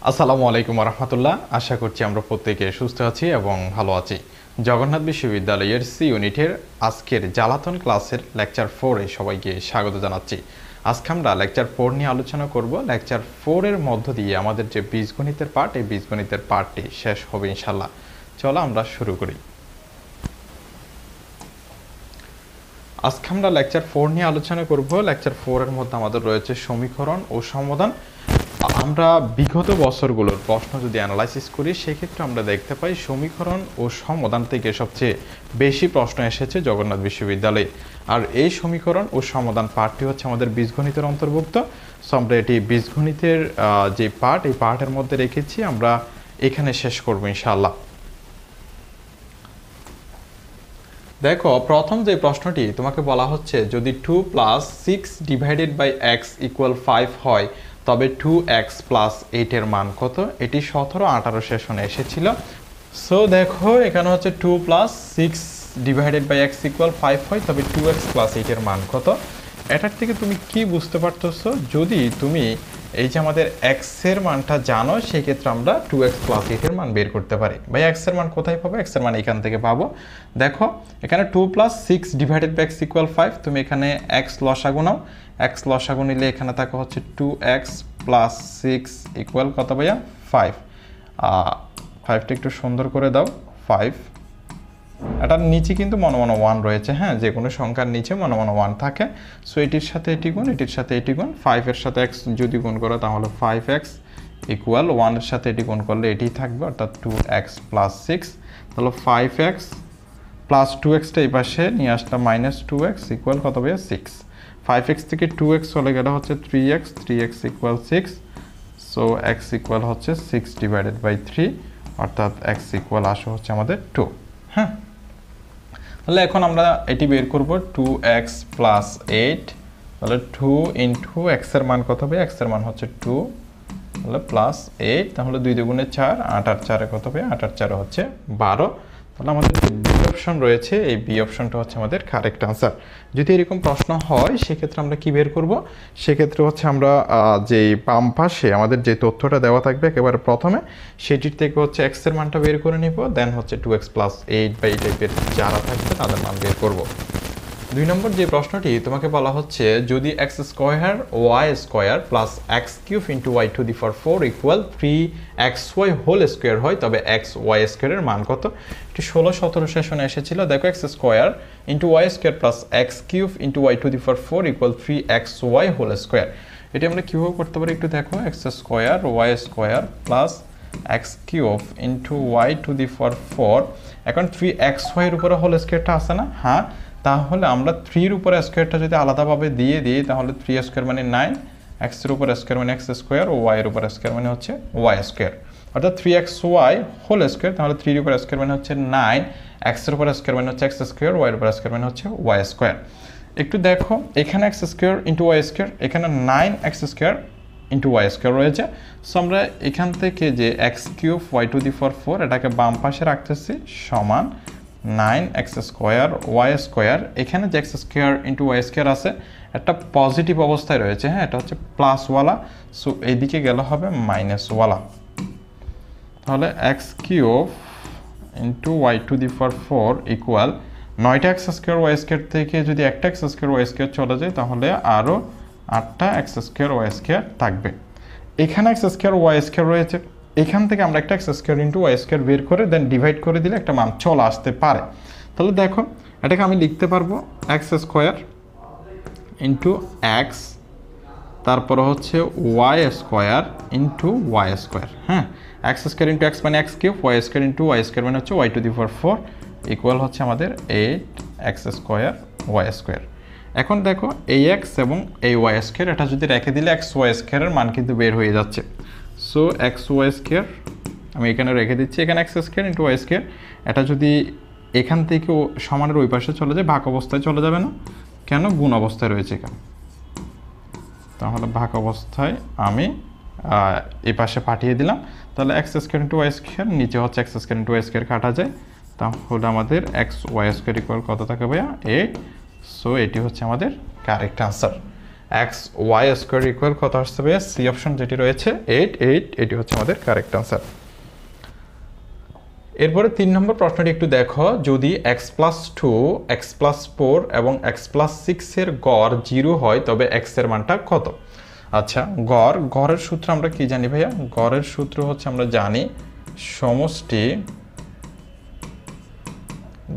আসসালামু আলাইকুম রহমতুল্লাহ। আশা করছি আমরা প্রত্যেকে সুস্থ আছি এবং ভালো আছি। জগন্নাথ বিশ্ববিদ্যালয়ের সি ইউনিটের আজকের জ্বালাতন ক্লাসের লেকচার 4-এ সবাইকে স্বাগত জানাচ্ছি। আজকে আমরা লেকচার 4 নিয়ে আলোচনা করব। লেকচার 4-এর মধ্য দিয়ে আমাদের যে বীজগণিতের পার্ট, এই বীজগণিতের পার্টটি শেষ হবে ইনশাল্লাহ। চলো আমরা শুরু করি। আজকে আমরা লেকচার 4 নিয়ে আলোচনা করব। লেকচার 4-এর মধ্যে আমাদের রয়েছে সমীকরণ ও সমাধান। আমরা বিগত বছরগুলোর প্রশ্ন যদি অ্যানালাইসিস করি, সেক্ষেত্রে আমরা দেখতে পাই সমীকরণ ও সমাধান থেকে সবচেয়ে বেশি প্রশ্ন এসেছে জগন্নাথ বিশ্ববিদ্যালয়ে। আর এই সমীকরণ ও সমাধান পার্টটি হচ্ছে আমাদের বীজগণিতের অন্তর্ভুক্ত। সো আমরা এটি বীজগণিতের যে পার্ট, এই পার্টের মধ্যে রেখেছি, আমরা এখানে শেষ করব ইনশাআল্লাহ। দেখো, প্রথম যে প্রশ্নটি তোমাকে বলা হচ্ছে, যদি 2 + 6 / x = 5 হয়, তবে 2x + 8 এর মান কত? এটি 17-18 সেশনে এসেছিল। সো দেখো, এখানে হচ্ছে 2 + 6 / x = 5 হয়, তবে 2x + 8 এর মান কত? এটার থেকে তুমি কি বুঝতে পারতেছো? যদি তুমি এই যে আমাদের x এর মানটা জানো, সেই ক্ষেত্রে আমরা 2x + 8 এর মান বের করতে পারি। ভাই x এর মান কোথায় পাবো? x এর মান এখান থেকে পাবো। দেখো, এখানে 2 + 6 / x = 5। তুমি এখানে x লসাগু নাও। x লসাগু নিলে এখানে থাকে হচ্ছে 2x + 6 = কত ভাইয়া? 5। 5টা একটু সুন্দর করে দাও। 5। এটার নিচে কিন্তু মনে 1 রয়েছে। হ্যাঁ, যে কোনো সংখ্যার নিচে মনে 1 থাকে। সো এটির সাথে এটি গুণ, এটির সাথে এটি গুণ। 5 এর সাথে x যদি গুণ করো, তাহলে 5x = 1 এর সাথে এটি গুণ করলে এটি থাকবে, অর্থাৎ 2x + 6। তাহলে 5x + 2xটা এই পাশে নিয়ে আসলাম, -2x = কত ভাইয়া? 6। 5x থেকে 2x চলে গেলে হচ্ছে 3x, 3x = 6। সো x = হচ্ছে 6 / 3, অর্থাৎ x আসে হচ্ছে আমাদের 2। হ্যাঁ, তাহলে এখন আমরা এটি বের করব। 2x + 8, তাহলে 2 × x এর মান কত হবে? x এর মান হচ্ছে 2, তাহলে +8, তাহলে 2 × 2 = 4, 8 আর 4 কত হবে? 8 আর 4 হচ্ছে 12। তাহলে আমাদের যে বি অপশন রয়েছে, এই বি অপশনটা হচ্ছে আমাদের কারেক্ট আনসার। যদি এরকম প্রশ্ন হয়, সেক্ষেত্রে আমরা কি বের করব? সেক্ষেত্রে হচ্ছে আমরা যে বাম পাশে আমাদের যে তথ্যটা দেওয়া থাকবে একেবারে প্রথমে, সেটির থেকে হচ্ছে x এর মানটা বের করে নিব। দেন হচ্ছে 2x + 8 বা এই টাইপের যারা থাকবে তাদের মান বের করব। 2 নম্বর যে প্রশ্নটি তোমাকে বলা হচ্ছে, যদি x² y² + x³ × y⁴ = 3xy² হয়, তবে xy² এর মান কত? এটি 16-17 সেশনে এসেছিল। দেখো, x² × y² + x³ × y⁴ = 3xy² এটি আমরা কীভাবে করতে পারি একটু দেখো। x² y² + x³ × y⁴, এখন 3xy এর উপরে হোল স্কোয়ারটা আছে না? হ্যাঁ, তাহলে আমরা 3 এর উপরে স্কোয়ারটা যদি আলাদাভাবে দিয়ে দিই, তাহলে 3² মানে 9, x এর উপর স্কোয়ার মানে x², ও y এর উপর স্কোয়ার মানে হচ্ছে y², অর্থাৎ 3xy²। তাহলে 3 এর উপর স্কোয়ার মানে হচ্ছে 9, x এর উপর স্কোয়ার মানে হচ্ছে x², y এর উপর স্কোয়ার মানে হচ্ছে y²। একটু দেখো, এখানে x² × y², এখানে 9x² × y² রয়েছে। সো আমরা এখান থেকে যে x³ y⁴ এটাকে বাম পাশে রাখতেছি, সমান 9x² y²। এখানে যে x² × y² আছে, একটা পজিটিভ অবস্থায় রয়েছে। হ্যাঁ, এটা হচ্ছে প্লাসওয়ালা। সো এইদিকে গেলে হবে মাইনাসওয়ালা। তাহলে x³ × y⁴ equal 9টা x² y² থেকে যদি একটা x² y² চলে যায়, তাহলে আরও 8টা x² y² থাকবে। এখানে x² y² রয়েছে, এখান থেকে আমরা একটা x² × y² বের করে দেন ডিভাইড করে দিলে একটা মান চলে আসতে পারে। তাহলে দেখো, এটাকে আমি লিখতে পারবো x² × x, তারপরে হচ্ছে y² × y²। হ্যাঁ, x² × x মানে x³ y² × y² মানে হচ্ছে y⁴ ইকুয়াল হচ্ছে আমাদের 8x² y²। এখন দেখো, এই x এবং এই y² এটা যদি রেখে দিলে xy² এর মান কিন্তু বের হয়ে যাচ্ছে। সো xy² আমি এখানে রেখে দিচ্ছি। এখানে x² × y², এটা যদি এখান থেকে সমানের ওই পাশে চলে যায়, ভাগ অবস্থায় চলে যাবে না কেন? গুণ অবস্থায় রয়েছে এখানে। তাহলে ভাগ অবস্থায় আমি এই পাশে পাঠিয়ে দিলাম। তাহলে x² × y², নিচে হচ্ছে x² × y² কাটা যায়, তাহলে আমাদের xy² = কত থাকে ভাইয়া? 8। সো এটি হচ্ছে আমাদের correct answer. X y square equal কত আসতে হবে? সি অপশন যেটি রয়েছে 8, এটি হচ্ছে আমাদের কারেক্ট আনসার। এরপরে 3 নম্বর প্রশ্নটি একটু দেখো, যদি x+2, x+4 এবং x+6 এর গড় 0 হয় তবে x এর মানটা কত? আচ্ছা, গড়ের সূত্র আমরা কি জানি ভাইয়া? গড়ের সূত্র হচ্ছে আমরা জানি সমষ্টি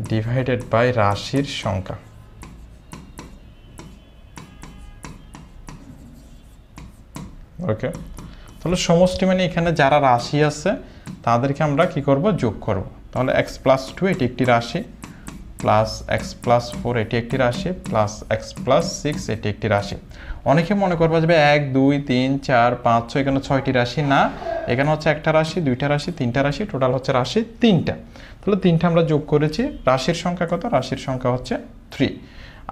ডিভাইডেড বাই রাশির সংখ্যা। ওকে, তাহলে সমষ্টি মানে এখানে যারা রাশি আছে তাদেরকে আমরা কি করব? যোগ করব। তাহলে x+2 এটি একটি রাশি, প্লাস x+4 এটি একটি রাশি, প্লাস x+6 এটি একটি রাশি। অনেকে মনে করবে যে 1 2 3 4 5 6 এখানে 6টি রাশি না, এখানে হচ্ছে একটা রাশি, দুইটা রাশি, তিনটা রাশি, টোটাল হচ্ছে রাশি 3টা। তাহলে 3টা আমরা যোগ করেছি। রাশির সংখ্যা কত? রাশির সংখ্যা হচ্ছে 3।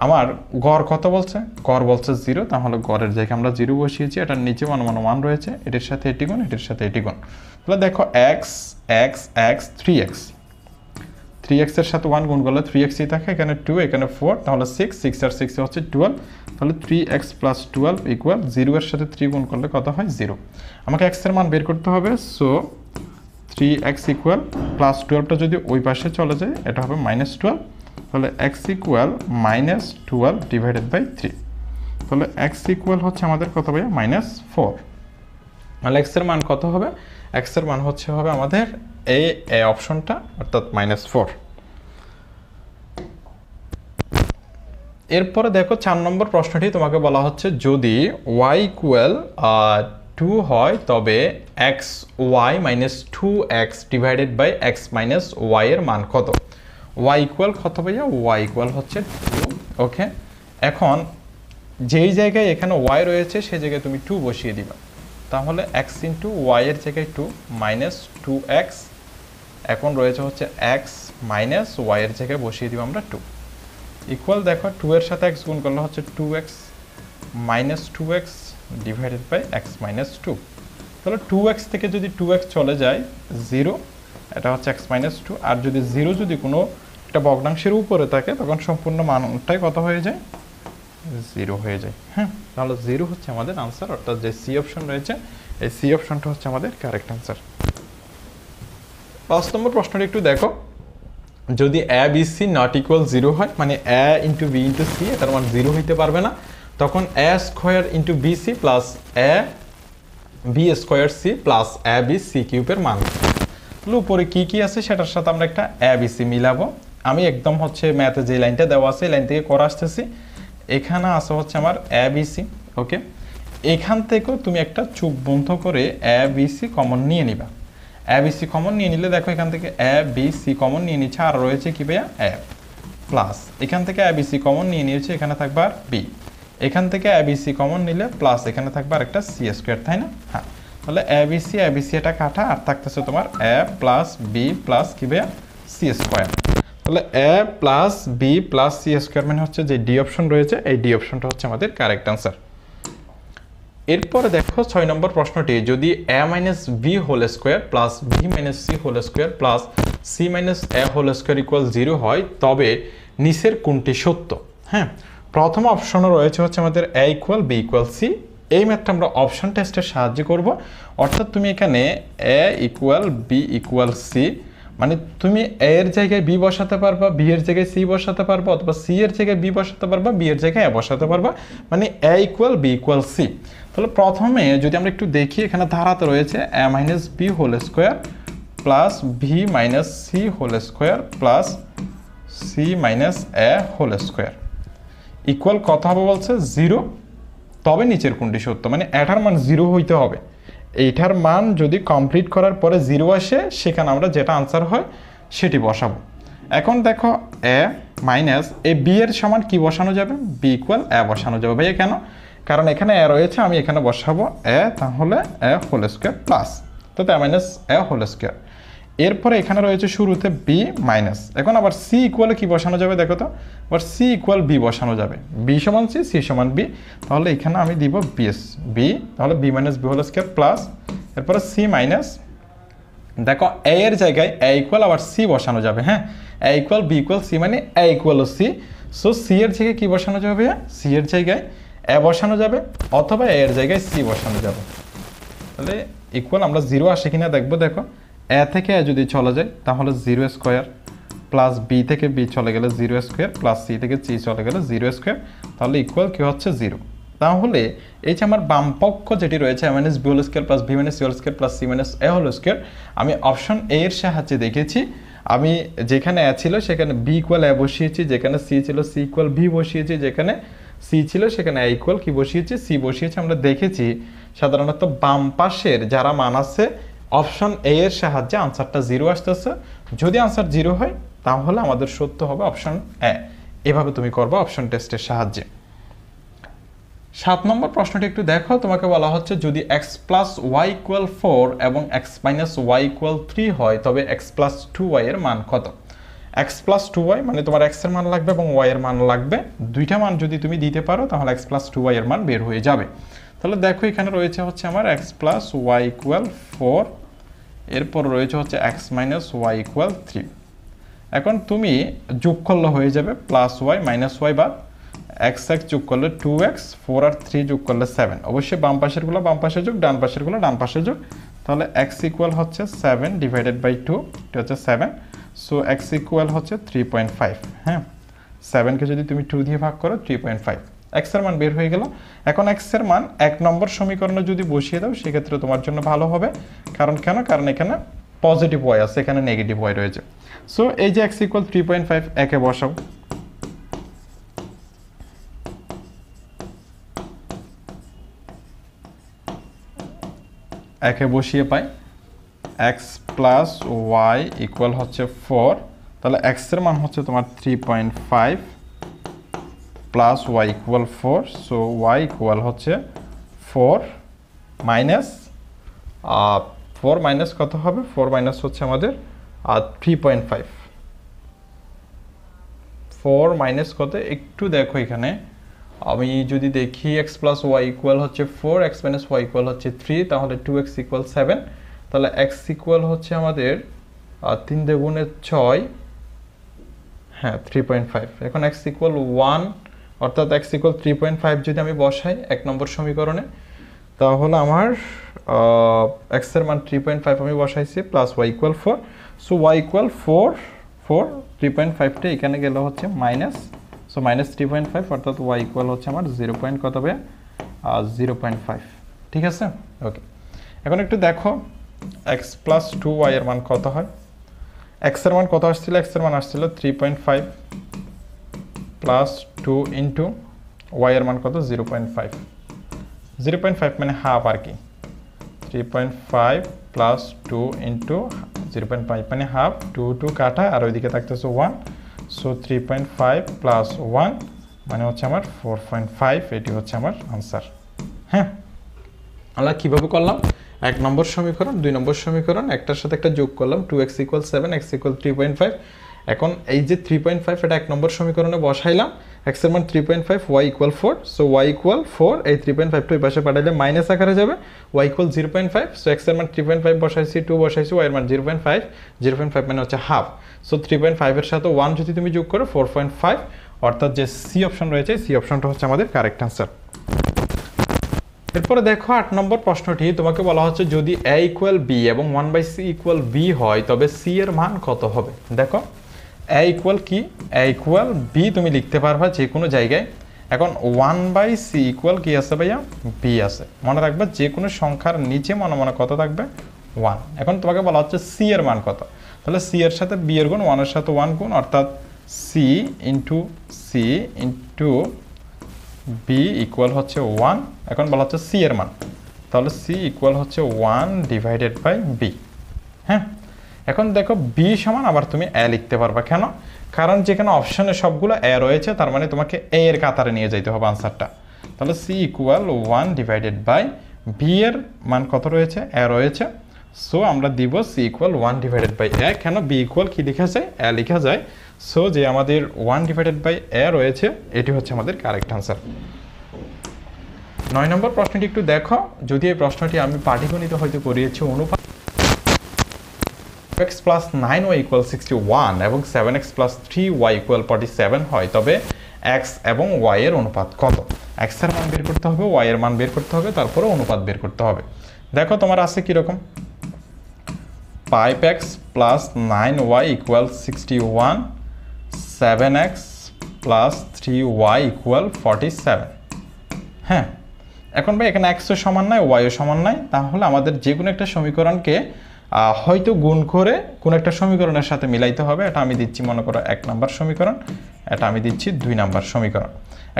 আমার গড় কত বলছে? গড় বলছে 0, তাহলে গড়ের জায়গায় আমরা 0 বসিয়েছি। এটার নিচে মান রয়েছে, এটির সাথে এটি গুণ, এটির সাথে এটি গুণ। তাহলে দেখো x 3x এর সাথে 1 গুণ করলে 3x থাকে, এখানে 2, এখানে 4, তাহলে 6 আর 6 হচ্ছে 12। তাহলে 3x + 12 ইকুয়াল 0 এর সাথে 3 গুণ করলে কত হয়? 0। আমাকে x এর মান বের করতে হবে। সো 3x ইকুয়াল প্লাস 12টা যদি ওই পাশে চলে যায় এটা হবে -12। তাহলে x ইকুয়াল -12 ডিভাইডেড বাই 3। তাহলে x ইকুয়াল হচ্ছে আমাদের কত ভাইয়া? -4। তাহলে x এর মান কত হবে? x এর মান হবে আমাদের এই অপশনটা, অর্থাৎ -4। এরপরে দেখো 4 নম্বর প্রশ্নটি তোমাকে বলা হচ্ছে, যদি y ইকুয়াল 2 হয় তবে xy - 2x divided by x - y এর মান কত? y ইকুয়াল কত ভাইয়া? y ইকুয়াল হচ্ছে 2। ওকে, এখন যেই জায়গায় এখানে y রয়েছে সেই জায়গায় তুমি 2 বসিয়ে দিবা। তাহলে x ইন্টু y এর জায়গায় 2 -2x, এখন রয়েছে হচ্ছে x মাইনাস y এর জায়গায় বসিয়ে দিব আমরা 2 ইকুয়াল। দেখো 2 এর সাথে x গুণ করলে হচ্ছে 2x -2x divided by x - 2। তাহলে 2x থেকে যদি 2x চলে যায় 0, এটা হচ্ছে x - 2। আর যদি 0 যদি কোনো একটা ভগ্নাংশের উপরে থাকে তখন সম্পূর্ণ মানটাই কত হয়ে যায়? 0 হয়ে যায়। হ্যাঁ, তাহলে 0 হচ্ছে আমাদের আনসার, অর্থাৎ যে সি অপশন রয়েছে এই সি অপশনটা হচ্ছে আমাদের কারেক্ট আনসার। 5 নম্বর প্রশ্নটি একটু দেখো, যদি a b c not equal 0 হয়, মানে a into b into c এটার মান 0 হইতে পারবে না, তখন a square into b c plus a b square c plus a b c কিউবের মান। তাহলে উপরে কি কি আছে সেটার সাথে আমরা একটা a b c মিলাবো। আমি একদম হচ্ছে ম্যাথে যে লাইনটা দেওয়া আছে এই লাইন থেকে করে আসতেছি। এখানে আছে হচ্ছে আমার a b c। ওকে, এখান থেকেও তুমি একটা চোখ বন্ধ করে a b c কমন নিয়ে নিবা। a b c কমন নিয়ে নিলে দেখো এখান থেকে a b c কমন নিয়ে নিচ্ছে, আর রয়েছে কি ভাইয়া? a প্লাস এখান থেকে a b c কমন নিয়ে নিয়েছে, এখানে থাকবে আর b। এখান থেকে a b c কমন নিলে প্লাস এখানে থাকবে আর একটা c স্কয়ার, তাই না? হ্যাঁ, তাহলে a b c এটা কাটা, আর থাকতেছে তোমার a প্লাস b প্লাস কি ভাইয়া? c square. তাহলে a plus b plus c square মানে হচ্ছে যে ডি অপশন রয়েছে, এই ডি অপশনটা হচ্ছে আমাদের কারেক্ট আনসার। এরপরে দেখো 6 নম্বর প্রশ্নটি, যদি a - b whole square plus b - c whole square plus c - a whole square equal 0 হয় তবে নিচের কোনটি সত্য? হ্যাঁ, প্রথম অপশনে রয়েছে হচ্ছে আমাদের a equal b equal c। এই ম্যাথটা আমরা অপশন টেস্টের সাহায্যে করব। অর্থাৎ তুমি এখানে a equal b equal c, মানে তুমি a এর জায়গায় b বসাতে পারবা, b এর জায়গায় c বসাতে পারবা, অথবা c এর জায়গায় b বসাতে পারবা, b এর জায়গায় a বসাতে পারবা, মানে a equal b equal c। তাহলে প্রথমে যদি আমরা একটু দেখি, এখানে ধারাতে রয়েছে a - b whole square plus b - c whole square plus c - a whole square equal কত হবে বলছে? 0। তবে নিচের কোনটি সত্য? মানে এটার মান 0 হইতে হবে। এইটার মান যদি কমপ্লিট করার পরে 0 আসে, সেখানে আমরা যেটা আনসার হয় সেটি বসাবো। এখন দেখো a মাইনাস এই b এর সমান কি বসানো যাবে? b ইকুয়াল a বসানো যাবে। ভাইয়া কেন? কারণ এখানে a রয়েছে, আমি এখানে বসাবো a, তাহলে a হোল স্কয়ার প্লাস, তো a minus a whole square. এরপরে এখানে রয়েছে শুরুতে b মাইনাস, এখন আবার c ইকুয়ালে কি বসানো যাবে দেখো তো? আবার c ইকুয়াল b বসানো যাবে, b সমান c, c সমান b। তাহলে এখানে আমি দিব b, তাহলে b minus b whole square plus এরপরে c মাইনাস, দেখো a এর জায়গায় a ইকুয়াল আবার c বসানো যাবে। হ্যাঁ, a equal b equal c, মানে a equal c। So c এর জায়গায় কি বসানো যাবে? c এর জায়গায় এ বসানো যাবে অথবা এর জায়গায় সি বসানো যাবে। তাহলে ইকুয়াল আমরা 0 আসে কিনা দেখবো। দেখো এ থেকে এ যদি চলে যায় তাহলে 0 স্কোয়ার, প্লাস বি থেকে বি চলে গেলে 0 স্কোয়ার, প্লাস সি থেকে সি চলে গেলে 0 স্কোয়ার, তাহলে ইকুয়াল কি হচ্ছে 0। তাহলে এই যে আমার বাম পক্ষ যেটি রয়েছে a minus b whole square plus b minus c whole square plus c minus a whole square, আমি অপশন এ এর সাহায্যে দেখেছি। আমি যেখানে এ ছিল সেখানে বি ইকুয়াল এ বসিয়েছি, যেখানে সি ছিল সি ইকুয়াল বি বসিয়েছি, যেখানে সি ছিল সেখানে এ ইকুয়াল কি বসিয়েছি, সি বসিয়েছি। আমরা দেখেছি সাধারণত বাম পাশের যারা মান আছে অপশন এ এর সাহায্যে আনসারটা 0 আসতেছে। যদি আনসার 0 হয় তাহলে আমাদের সত্য হবে অপশন এ। এভাবে তুমি করবে অপশন টেস্টের সাহায্যে। 7 নম্বর প্রশ্নটি একটু দেখো, তোমাকে বলা হচ্ছে যদি x প্লাস ওয়াই ইকুয়াল 4 এবং x মাইনাস ওয়াই ইকুয়াল 3 হয় তবে x প্লাস 2y এর মান কত। x প্লাস 2y মানে তোমার x এর মান লাগবে এবং y এর মান লাগবে, দুইটা মান যদি তুমি দিতে পারো তাহলে x প্লাস 2y এর মান বের হয়ে যাবে। তাহলে দেখো এখানে রয়েছে হচ্ছে আমার x প্লাস ওয়াই ইকুয়াল 4, এরপর রয়েছে হচ্ছে x মাইনাস ওয়াই ইকুয়াল 3। এখন তুমি যোগ করলে হয়ে যাবে প্লাস ওয়াই মাইনাস ওয়াই বাদ এক্স এক্স যোগ করলে 2x, 4 আর 3 যোগ করলে 7। অবশ্যই বাম পাশেরগুলো বাম পাশে যোগ, ডান পাশেরগুলো ডান পাশে যোগ। তাহলে x ইকুয়াল হচ্ছে 7 ডিভাইডেড বাই 2, এটা হচ্ছে 7। সো x ইকুয়াল হচ্ছে 3.5। হ্যাঁ, 7কে যদি তুমি 2 দিয়ে ভাগ করো 3.5, x এর মান বের হয়ে গেল। এখন x এর মান 1 নম্বর সমীকরণে যদি বসিয়ে দাও সেক্ষেত্রে তোমার জন্য ভালো হবে। কারণ এখানে পজিটিভ y আছে, এখানে নেগেটিভ y রয়েছে। সো এই যে x ইকুয়াল 3.5 একে বসাও, একে বসিয়ে পাই x প্লাস ওয়াই ইকুয়াল হচ্ছে 4। তাহলে x এর মান হচ্ছে তোমার 3.5 plus y equal 4। So y equal হচ্ছে 4 মাইনাস 4 মাইনাস কত হবে, 4 মাইনাস হচ্ছে আমাদের 3.5। 4 মাইনাস কত একটু দেখো, এখানে আমি যদি দেখি x প্লাস ওয়াই ইকুয়াল হচ্ছে 4, x মাইনাস ওয়াই ইকুয়াল হচ্ছে 3, তাহলে 2x ইকুয়াল 7। তাহলে x ইকুয়াল হচ্ছে আমাদের 3 দুগুণে 6, হ্যাঁ 3.5। এখন x ইকুয়াল 1 অর্থাৎ x ইকুয়াল 3.5 যদি আমি বসাই 1 নম্বর সমীকরণে তাহলে আমার x এর মান 3.5 আমি বসাইছি plus y equal 4। So y equal 4, 3.5টা এখানে গেল হচ্ছে মাইনাস, সো মাইনাস 3.5 অর্থাৎ y ইকুয়াল হচ্ছে আমার 0.5। ঠিক আছে, ওকে। এখন একটু দেখো x প্লাস 2y এর মান কত হয়। x এর মান কত আসছিল, x এর মান আসছিল 3.5 প্লাস 2 ইন্টু y এর মান কত 0.5। 0.5 মানে হাফ আর কি, 3.5 প্লাস 2 ইন্টু 0.5 মানে হাফ, 2 কাটা আর ওইদিকে থাকতেছে 1। সো 3.5 প্লাস 1 মানে হচ্ছে আমার 4.5, এটি হচ্ছে আমার আনসার। হ্যাঁ, আমরা কীভাবে করলাম, 1 নম্বর সমীকরণ 2 নম্বর সমীকরণ একটার সাথে একটা যোগ করলাম, 2x ইকুয়াল 7, x ইকুয়াল 3.5। এখন এই যে 3.5 এটা 1 নম্বর সমীকরণে বসাইলাম, x এর মান 3.5, y equal 4। So y equal 4, এই 3.5 টা এই পাশে পাঠাইলে মাইনাস আকারে যাবে, y ইকুয়াল 0.5। সো x এর মান 3.5 বসাইছি, 2 বসাইছি, y এর মান 0.5 মানে হচ্ছে হাফ। সো 3.5 এর সাথে 1 যদি তুমি যোগ করো 4.5, অর্থাৎ যে সি অপশন রয়েছে সি অপশনটা হচ্ছে আমাদের কারেক্ট আনসার। এরপরে দেখো 8 নম্বর প্রশ্নটি, তোমাকে বলা হচ্ছে যদি a ইকুয়াল b এবং 1/c ইকুয়াল b হয় তবে c এর মান কত হবে। দেখো a ইকুয়াল কি, a ইকুয়াল b তুমি লিখতে পারবা যে কোনো জায়গায়। এখন 1/c ইকুয়াল কি আছে ভাইয়া, b আছে। মনে রাখবা যে কোনো সংখ্যার নিচে মনে মনে কত থাকবে, 1। এখন তোমাকে বলা হচ্ছে c এর মান কত, তাহলে c এর সাথে b এর গুণ, 1 এর সাথে 1 গুণ, অর্থাৎ c ইন্টু b ইকুয়াল হচ্ছে 1। এখন বলা হচ্ছে c এর মান, তাহলে c ইকুয়াল হচ্ছে 1 ডিভাইডেড বাই b। হ্যাঁ, এখন দেখো b সমান আবার তুমি a লিখতে পারবা, কেন, কারণ যেখানে অপশনে সবগুলো a রয়েছে তার মানে তোমাকে a এর কাতারে নিয়ে যাইতে হবে আনসারটা। তাহলে c equal 1 divided by b এর মান কত রয়েছে, a রয়েছে। সো আমরা দিব c equal 1 divided by a, কেন b ইকুয়াল কি লেখা যায়, a লেখা যায়। সো যে আমাদের 1 ডিভাইডেড বাই a রয়েছে এটি হচ্ছে আমাদের কারেক্ট আনসার। 9 নম্বর প্রশ্নটি একটু দেখো, যদি এই প্রশ্নটি আমি পাটিগণিত হয়তো করিয়েছি, অনুপাত x প্লাস 9y ইকুয়াল 61 এবং 7x প্লাস 3y ইকুয়াল 47 হয় তবে x এবং y এর অনুপাত কত। x এর মান বের বের করতে হবে, ওয়াই এর মান বের করতে হবে, তারপরে অনুপাত বের করতে হবে। দেখো তোমার আছে কীরকম, 5x plus 9y equal 61, 7x plus 3y equal 47। হ্যাঁ, এখন ভাই এখানে এক্সও সমান নাই, ওয়াইও সমান নাই, তাহলে আমাদের যে কোনো একটা সমীকরণকে হয়তো গুণ করে কোনো একটা সমীকরণের সাথে মিলাইতে হবে। এটা আমি দিচ্ছি মনে করো 1 নম্বর সমীকরণ, এটা আমি দিচ্ছি 2 নম্বর সমীকরণ।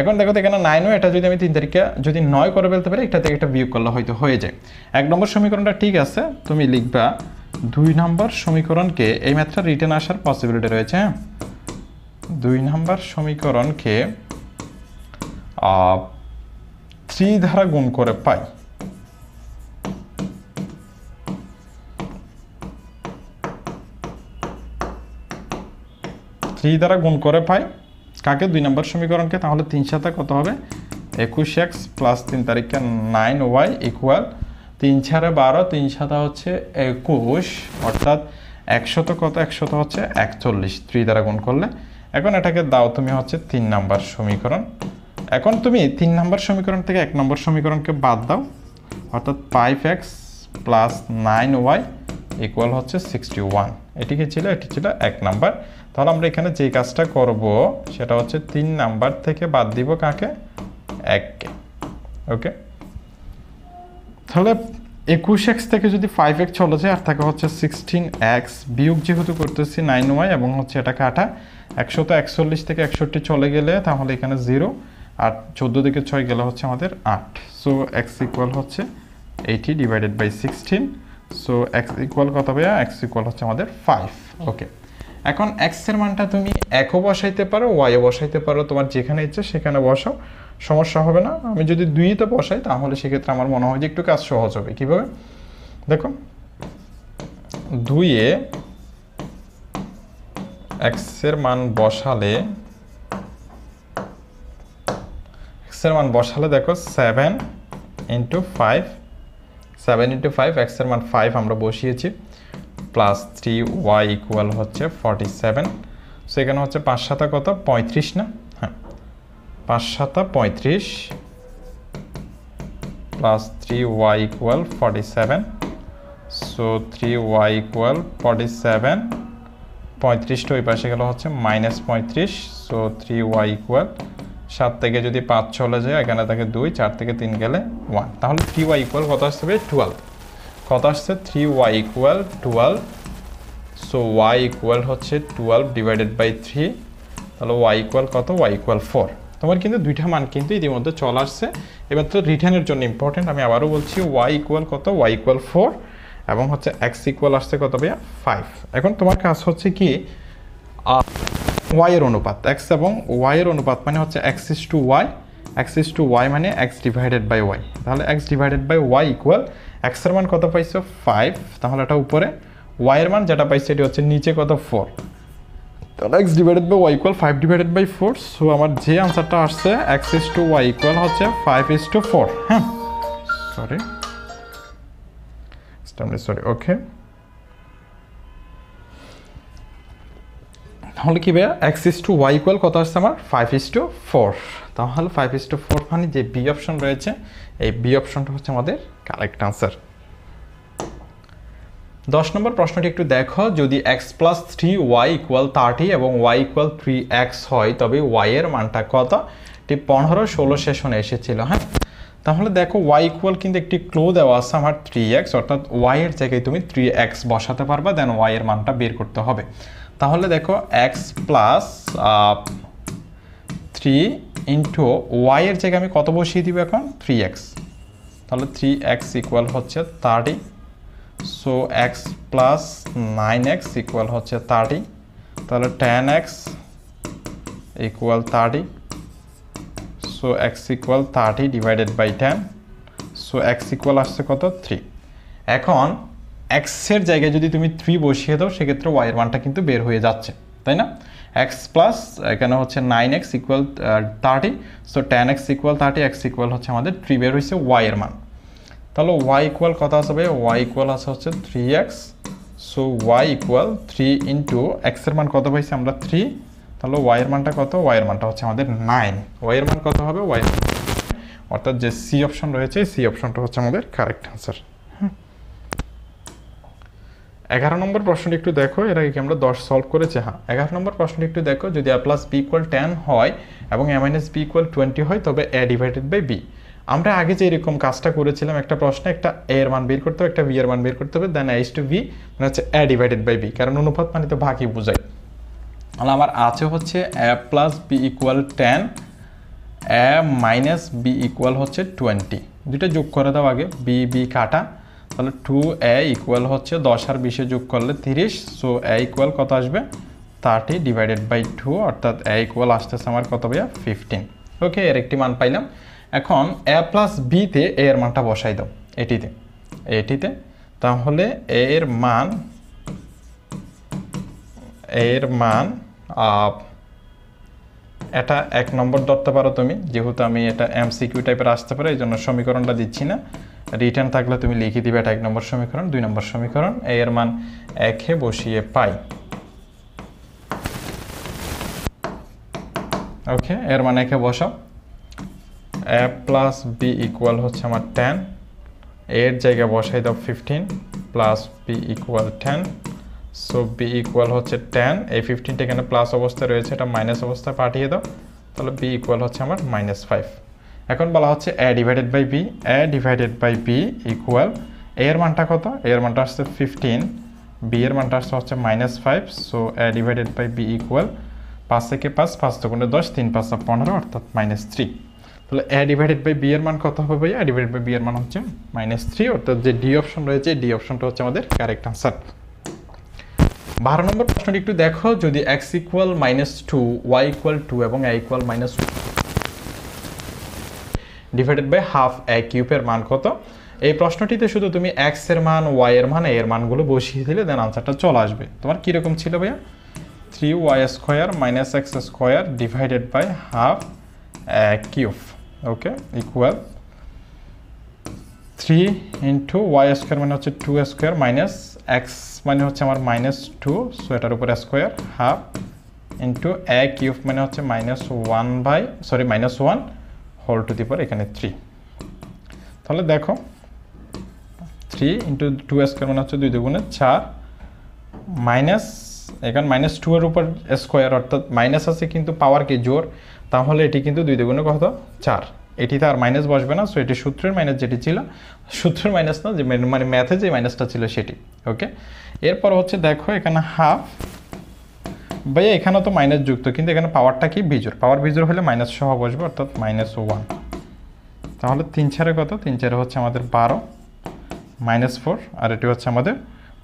এখন দেখো তো এখানে 9ও, এটা যদি আমি 3 তারিখে যদি 9 করে ফেলতে পারি, এটা থেকে একটা বিয়োগ করলে হয়তো হয়ে যায়। 1 নম্বর সমীকরণটা ঠিক আছে, তুমি লিখবা 2 নম্বর সমীকরণকে, এই ম্যাথটা রিটেন আসার পসিবিলিটি রয়েছে। হ্যাঁ, 2 নম্বর সমীকরণকে 3 দ্বারা গুণ করে পাই। দ্বারা গুণ করে পাই কাকে, 2 নম্বর সমীকরণকে। তাহলে 3 সাথে কত হবে, 21x প্লাস 3 তারিখে 9y ইকুয়াল 3 ছাড়ে 12, 3 সাথে হচ্ছে 21, অর্থাৎ 100 কত, 100 হচ্ছে 41, 3 দ্বারা গুণ করলে। এখন এটাকে দাও তুমি হচ্ছে 3 নম্বর সমীকরণ। এখন তুমি 3 নম্বর সমীকরণ থেকে 1 নম্বর সমীকরণকে বাদ দাও, অর্থাৎ 5x প্লাস 9y ইকুয়াল হচ্ছে 61। এটি কি ছিল, এটি ছিল 1 নাম্বার। তাহলে আমরা এখানে যে কাজটা করব সেটা হচ্ছে 3 নাম্বার থেকে বাদ দিব কাকে, 1কে। ওকে, তাহলে 21x থেকে যদি 5x চলে যায় আর থাকে হচ্ছে 16x, বিয়োগ যেহেতু করতেছি 9y এবং হচ্ছে এটা কাটা, 141 থেকে 61 চলে গেলে তাহলে এখানে 0, আর 14 থেকে 6 গেলে হচ্ছে আমাদের 8। সো x ইকুয়াল হচ্ছে 80 divided by 16। So x equal কত ভাইয়া, x ইকুয়াল হচ্ছে আমাদের 5। ওকে, এখন x এর মানটা তুমি 1ও বসাইতে পারো, y ও বসাইতে পারো, তোমার যেখানে ইচ্ছে সেখানে বসাও, সমস্যা হবে না। আমি যদি 2তে বসাই তাহলে সেক্ষেত্রে আমার মনে হয় যে একটু কাজ সহজ হবে। কীভাবে দেখো, 2-এ x এর মান বসালে, দেখো 7 ইন্টু 5, 7 ইন্টু 5, x এর মান 5 আমরা বসিয়েছি, প্লাস 3y ইকুয়াল হচ্ছে 47। সো এখানে হচ্ছে 5 সাতা কত, 35 না? হ্যাঁ, 5 সাতা 35 plus 3y equal 47। So 3y equal 47, 35টা ওই পাশে গেল হচ্ছে -35। সো 3y ইকুয়াল, 7 থেকে যদি 5 চলে যায় এখানে থাকে 2, 4 থেকে 3 গেলে 1, তাহলে 3y ইকুয়াল কত আসছে, 12। কত আসছে, 3y equal 12। So y equal হচ্ছে 12 ডিভাইডেড বাই 3, তাহলে y ইকুয়াল কত, y ইকুয়াল 4। তোমার কিন্তু দুইটা মান কিন্তু ইতিমধ্যে চলে আসছে। এবার তো রিটার্নের জন্য ইম্পর্টেন্ট, আমি আবারও বলছি y ইকুয়াল কত, y ইকুয়াল 4, এবং হচ্ছে x ইকুয়াল আসছে কত ভাইয়া, 5। এখন তোমার কাজ হচ্ছে কি, y এর অনুপাত, x এবং y এর অনুপাত মানে হচ্ছে x is to y, x is to y মানে x ডিভাইডেড বাই y। তাহলে x divided by y equal, x এর মান কত পাইছো, 5, তাহলে এটা উপরে, y এর মান যেটা পাইছে এটি হচ্ছে নিচে কত, 4। তাহলে x divided by y equal 5 divided by 4। So আমার যে আনসারটা আসছে x is to y equal হচ্ছে 5 is to 4। হ্যাঁ, সরি, ওকে। তাহলে কি ভাইয়া, x is to y equal কত আসছে আমার, 5 is to 4। তাহলে 5 is to 4 মানে যে বি অপশন রয়েছে, এই বি অপশনটা হচ্ছে আমাদের কারেক্ট আনসার। 10 নম্বর প্রশ্নটি একটু দেখো, যদি x প্লাস 3y ইকুয়াল 30 এবং y ইকুয়াল 3x হয় তবে y এর মানটা কত? এটি 15, 16 সেশনে এসেছিল। হ্যাঁ, তাহলে দেখো y ইকুয়াল কিন্তু একটি ক্লো দেওয়া আছে আমার 3x, অর্থাৎ y এর জায়গায় তুমি 3x বসাতে পারবা, দেন y এর মানটা বের করতে হবে। তাহলে দেখো x প্লাস 3 ইন্টু y এর জায়গায় আমি কত বসিয়ে দিব এখন, 3x। তাহলে 3x ইকুয়াল হচ্ছে 30। So x plus 9x equal হচ্ছে 30, তাহলে 10x equal 30। So x equal 30 divided by 10। So x equal আসছে কত, 3। এখন x এর জায়গায় যদি তুমি 3 বসিয়ে দাও সেক্ষেত্রে y এর মানটা কিন্তু বের হয়ে যাচ্ছে, তাই না? x প্লাস এখানে হচ্ছে 9x equal 30। So 10x equal 30, x equal হচ্ছে আমাদের 3 বের হয়েছে y এর মান। তাহলে y ইকুয়াল কত আসবে, y ইকুয়াল আছে হচ্ছে 3x। So y equal 3 into x এর মান কত পাইছি আমরা, 3। তাহলে y এর মানটা কত, y এর মানটা হচ্ছে আমাদের 9। y এর মান কত হবে, y অর্থাৎ যে সি অপশন রয়েছে সি অপশনটা হচ্ছে আমাদের কারেক্ট অ্যান্সার। 11 নম্বর প্রশ্নটি একটু দেখো, এর আগে কি আমরা 10 সলভ করেছি? হ্যাঁ। 11 নম্বর প্রশ্নটি একটু দেখো, যদি a প্লাস বি ইকুয়াল 10 হয় এবং a মাইনাস বি ইকুয়াল 20 হয় তবে a ডিভাইডেড বাই বি। আমরা আগে যে এরকম কাজটা করেছিলাম, একটা প্রশ্নে একটা a এর মান বের করতে হবে, একটা b এর মান বের করতে হবে, দেন a is to b মানে হচ্ছে a ডিভাইডেড বাই b, কারণ অনুপাত মানে তো ভাগই বোঝায়। তাহলে আমার আছে হচ্ছে a plus b equal 10, a minus b equal হচ্ছে 20, দুইটা যোগ করে দাও আগে, বি বি কাটা, তাহলে 2a ইকুয়াল হচ্ছে 10 আর 20 যোগ করলে 30, সো a ইকুয়াল কত আসবে 30 ডিভাইডেড বাই 2, অর্থাৎ a ইকুয়াল আসতেছে আমার কত ভাইয়া 15। ওকে, এর একটি মান পাইলাম। এখন a প্লাস বিতে a এর মানটা বসাই দাও এটিতে, তাহলে a এর মান এটা 1 নম্বর ধরতে পারো তুমি, যেহেতু আমি এটা এমসিকিউ টাইপের আসতে পারে এই জন্য সমীকরণটা দিচ্ছি না, রিটার্ন থাকলে তুমি লিখে দিবে এটা 1 নম্বর সমীকরণ। 2 নম্বর সমীকরণ, a এর মান 1 বসিয়ে পাই। ওকে, এর মান 1 বসাও, a প্লাস বি ইকুয়াল হচ্ছে আমার 10, এর জায়গায় বসাই দাও 15 plus b equal 10, so b equal হচ্ছে 10, এই 15টা এখানে প্লাস অবস্থায় রয়েছে, এটা মাইনাস অবস্থায় পাঠিয়ে দাও, তাহলে বি ইকুয়াল হচ্ছে আমার -5। এখন বলা হচ্ছে a divided by b, a divided by b equal, a এর মানটা কত, a এর মানটা আসছে 15, b এর মানটা আসছে হচ্ছে -5, so a divided by b equal 5 থেকে 5, 5 দুগুণে 10, 3 5 15, অর্থাৎ -3। তাহলে a ডিভাইডেড বাই বি এর মান কত হবে ভাই? a ডিভাইডেড বাই বি এর মান হচ্ছে -3, অর্থাৎ যে ডি অপশন রয়েছে ডি অপশনটা হচ্ছে আমাদের কারেক্ট আনসার। 12 নম্বর প্রশ্নটি একটু দেখো, যদি x ইকুয়াল -2, y ইকুয়াল 2 এবং a equal -2 divided by half a কিউবের মান কত? এই প্রশ্নটিতে শুধু তুমি x এর মান, y এর মান, a এর মানগুলো বসিয়ে দিলে দেন আনসারটা চলে আসবে। তোমার কিরকম ছিল ভাইয়া? 3y square minus x square divided by half a cube, okay, equal 3 into y square মানে হচ্ছে 2 স্কোয়ার মাইনাস x মানে হচ্ছে আমার -2, সো এটার উপরে square, half into a cube মানে হচ্ছে -1 হোল টু দি পাওয়ার এখানে 3। তাহলে দেখো 3 ইন্টু 2 স্কোয়ার মানে হচ্ছে 2 দুগুণে 4, মাইনাস এখানে -2 এর উপর স্কোয়ার, অর্থাৎ মাইনাস আছে কিন্তু পাওয়ার কি জোর, তাহলে এটি কিন্তু 2 দুগুণে কত 4, এটিতে আর মাইনাস বসবে না, সো এটি সূত্রের মাইনাস যেটি ছিল, সূত্রের মাইনাস না, যে মানে ম্যাথে যে মাইনাসটা ছিল সেটি। ওকে, এরপর হচ্ছে দেখো এখানে হাফ, ভাইয়া এখানে তো মাইনাস যুক্ত, কিন্তু এখানে পাওয়ারটা কি বিজোড়, পাওয়ার বিজোড় হলে মাইনাস সহ বসবে, অর্থাৎ -1। তাহলে 3 4 কত, 3 4 হচ্ছে আমাদের 12, -4, আর এটি হচ্ছে আমাদের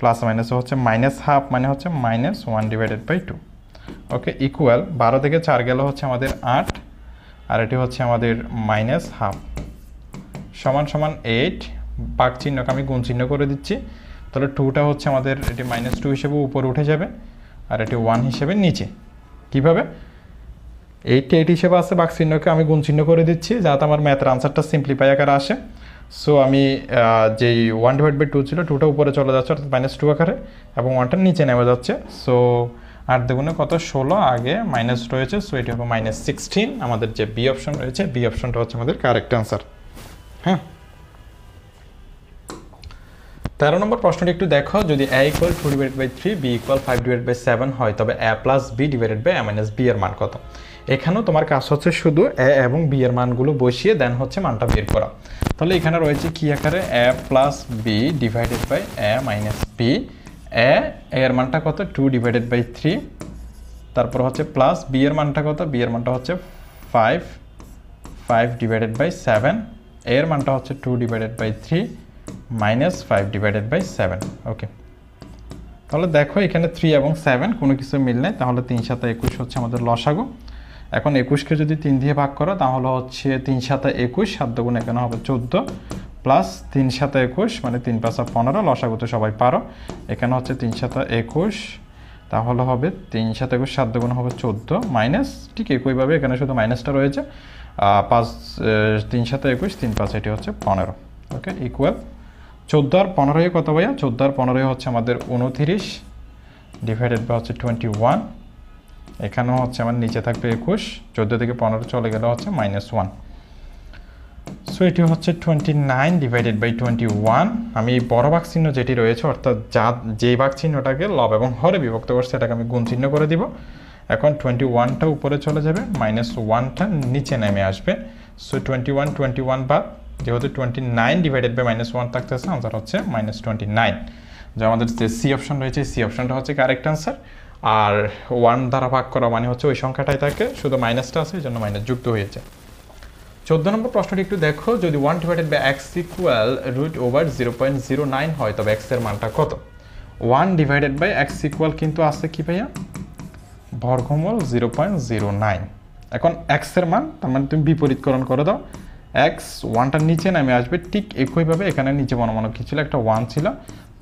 প্লাস মাইনাস হচ্ছে -1/2 মানে হচ্ছে -1 ডিভাইডেড বাই 2। ওকে, ইকুয়াল 12 থেকে 4 গেলে হচ্ছে আমাদের 8, আর এটি হচ্ছে আমাদের -1/2 সমান সমান 8, ভাগ চিহ্নকে আমি গুণ চিহ্ন করে দিচ্ছি, তাহলে 2টা হচ্ছে আমাদের এটি -2 হিসেবে উপরে উঠে যাবে, আর এটি 1 হিসেবে নিচে। কিভাবে? 8 হিসেবে আছে, ভাগ চিহ্নকে আমি গুণ চিহ্ন করে দিচ্ছি যাতে আমার ম্যাথের আনসারটা সিম্পলিফাই আকারে আসে। সো আমি যেই 1 ডিভাইড বাই 2 ছিল, 2টা উপরে চলে যাচ্ছে অর্থাৎ -2 আকারে, এবং 1টা নিচে নেমে যাচ্ছে, সো 8 দুগুণে কত 16, আগে মাইনাস রয়েছে, সো এটি হবে -16। আমাদের যে বি অপশন রয়েছে, বি অপশনটা হচ্ছে আমাদের কারেক্ট অ্যান্সার। হ্যাঁ, 13 নম্বর প্রশ্নটি একটু দেখো, যদি a equal 2 divided by 3, b equal 5 divided by 7 হয় তবে a plus b divided by a minus b এর মান কত? এখানেও তোমার কাজ হচ্ছে শুধু a এবং b এর মানগুলো বসিয়ে দেন হচ্ছে মানটা বের করা। তাহলে এখানে রয়েছে কি আকারে, a plus b divided by a minus b, a এর মানটা কত 2 ডিভাইডেড বাই 3, তারপর হচ্ছে প্লাস b এর মানটা কত, b এর মানটা হচ্ছে 5 ডিভাইডেড বাই 7, a এর মানটা হচ্ছে 2 ডিভাইডেড বাই 3 -5 ডিভাইডেড বাই 7। ওকে, তাহলে দেখো এখানে 3 এবং 7 কোনো কিছু মিল নেই, তাহলে 3 7 21 হচ্ছে আমাদের লসাগু। এখন 21কে যদি 3 দিয়ে ভাগ করো তাহলে হচ্ছে 3 7 21, 7 দুগুণ এখানে হবে 14, প্লাস 3 7 21 মানে 3 5 15, লসাগু তো সবাই পারো, এখানে হচ্ছে 3 7 21, তাহলে হবে 3 7 21, 7 দুগুণ হবে 14, মাইনাস ঠিক একইভাবে এখানে শুধু মাইনাসটা রয়েছে, 3 7 21, 3 5 এটি হচ্ছে 15। ওকে, ইকুয়াল 14 আর 15 কত ভাইয়া? 14 আর 15 হচ্ছে আমাদের 29 ডিভাইডেড বাই হচ্ছে 21, এখানেও হচ্ছে আমার নিচে থাকবে 21, 14 থেকে 15 চলে গেলে হচ্ছে -1, সো এটি হচ্ছে 29 ডিভাইডেড বাই 21। আমি বড় ভাগ চিহ্ন যেটি রয়েছে অর্থাৎ যে ভাগ চিহ্নটাকে লব এবং হরে বিভক্ত করছে সেটাকে আমি গুণ চিহ্ন করে দিব। এখন 21টা উপরে চলে যাবে, -1টা নিচে নেমে আসবে। সো 21 বাদ, যেহেতু 29 ডিভাইডেড বাই -1 থাকতেছে, আনসার হচ্ছে -29। যে আমাদের যে সি অপশন রয়েছে সি অপশনটা হচ্ছে কারেক্ট আনসার। আর 1 দ্বারা ভাগ করা মানে হচ্ছে ওই সংখ্যাটাই থাকে, শুধু মাইনাসটা আছে, এই জন্য মাইনাস যুক্ত হয়েছে। 14 নম্বর প্রশ্নটি একটু দেখো, যদি 1 ডিভাইডেড বাই x ইকুয়াল √0.09 হয় তবে x এর মানটা কত? 1 ডিভাইডেড বাই x ইকুয়াল কিন্তু আছে কি ভাইয়া? বর্গমূল 0.09। এখন x এর মান, তার মানে তুমি বিপরীতকরণ করে দাও, x 1টার নিচে নামে আসবে, ঠিক একইভাবে এখানে নিচে মনে কি ছিল, একটা 1 ছিল,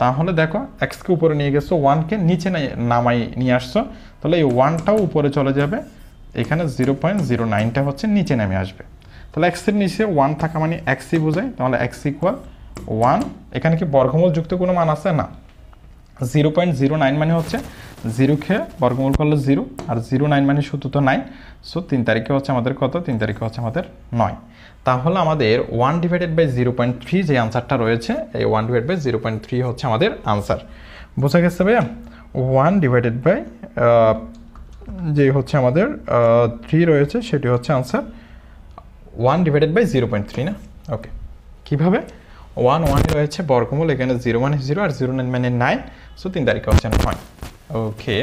তাহলে দেখো x কে উপরে নিয়ে গেছো, 1 কে নিচে নামাই নিয়ে আসছো, তাহলে এই 1টাও উপরে চলে যাবে, এখানে 0.09টা হচ্ছে নিচে নেমে আসবে। তাহলে x এর নিচে 1 থাকা মানে x ই বোঝায়, তাহলে x ইকুয়াল 1। এখানে কি বর্গমূল যুক্ত কোনো মান আছে? না। 0.09 মানে হচ্ছে 0 কে বর্গমূল করলে 0, আর 09 মানে শুধু তো 9। সো 3 তারিখে হচ্ছে আমাদের কত? 3 তারিখে হচ্ছে আমাদের 9। তাহলে আমাদের 1 ডিভাইডেড বাই 0.3 যে আনসারটা রয়েছে, এই 1 ডিভাইডেড বাই 0.3 হচ্ছে আমাদের আনসার। বোঝা গেছে ভাইয়া? 1 ডিভাইডেড বাই যে হচ্ছে আমাদের 3 রয়েছে সেটি হচ্ছে আনসার 1 ডিভাইডেড বাই 0.3 না? ওকে, কীভাবে? 1 রয়েছে বর্গমূল, এখানে 0 মানে 0 আর 09 মানে 9, সো 3 তারিখে হচ্ছে 9। ওকে,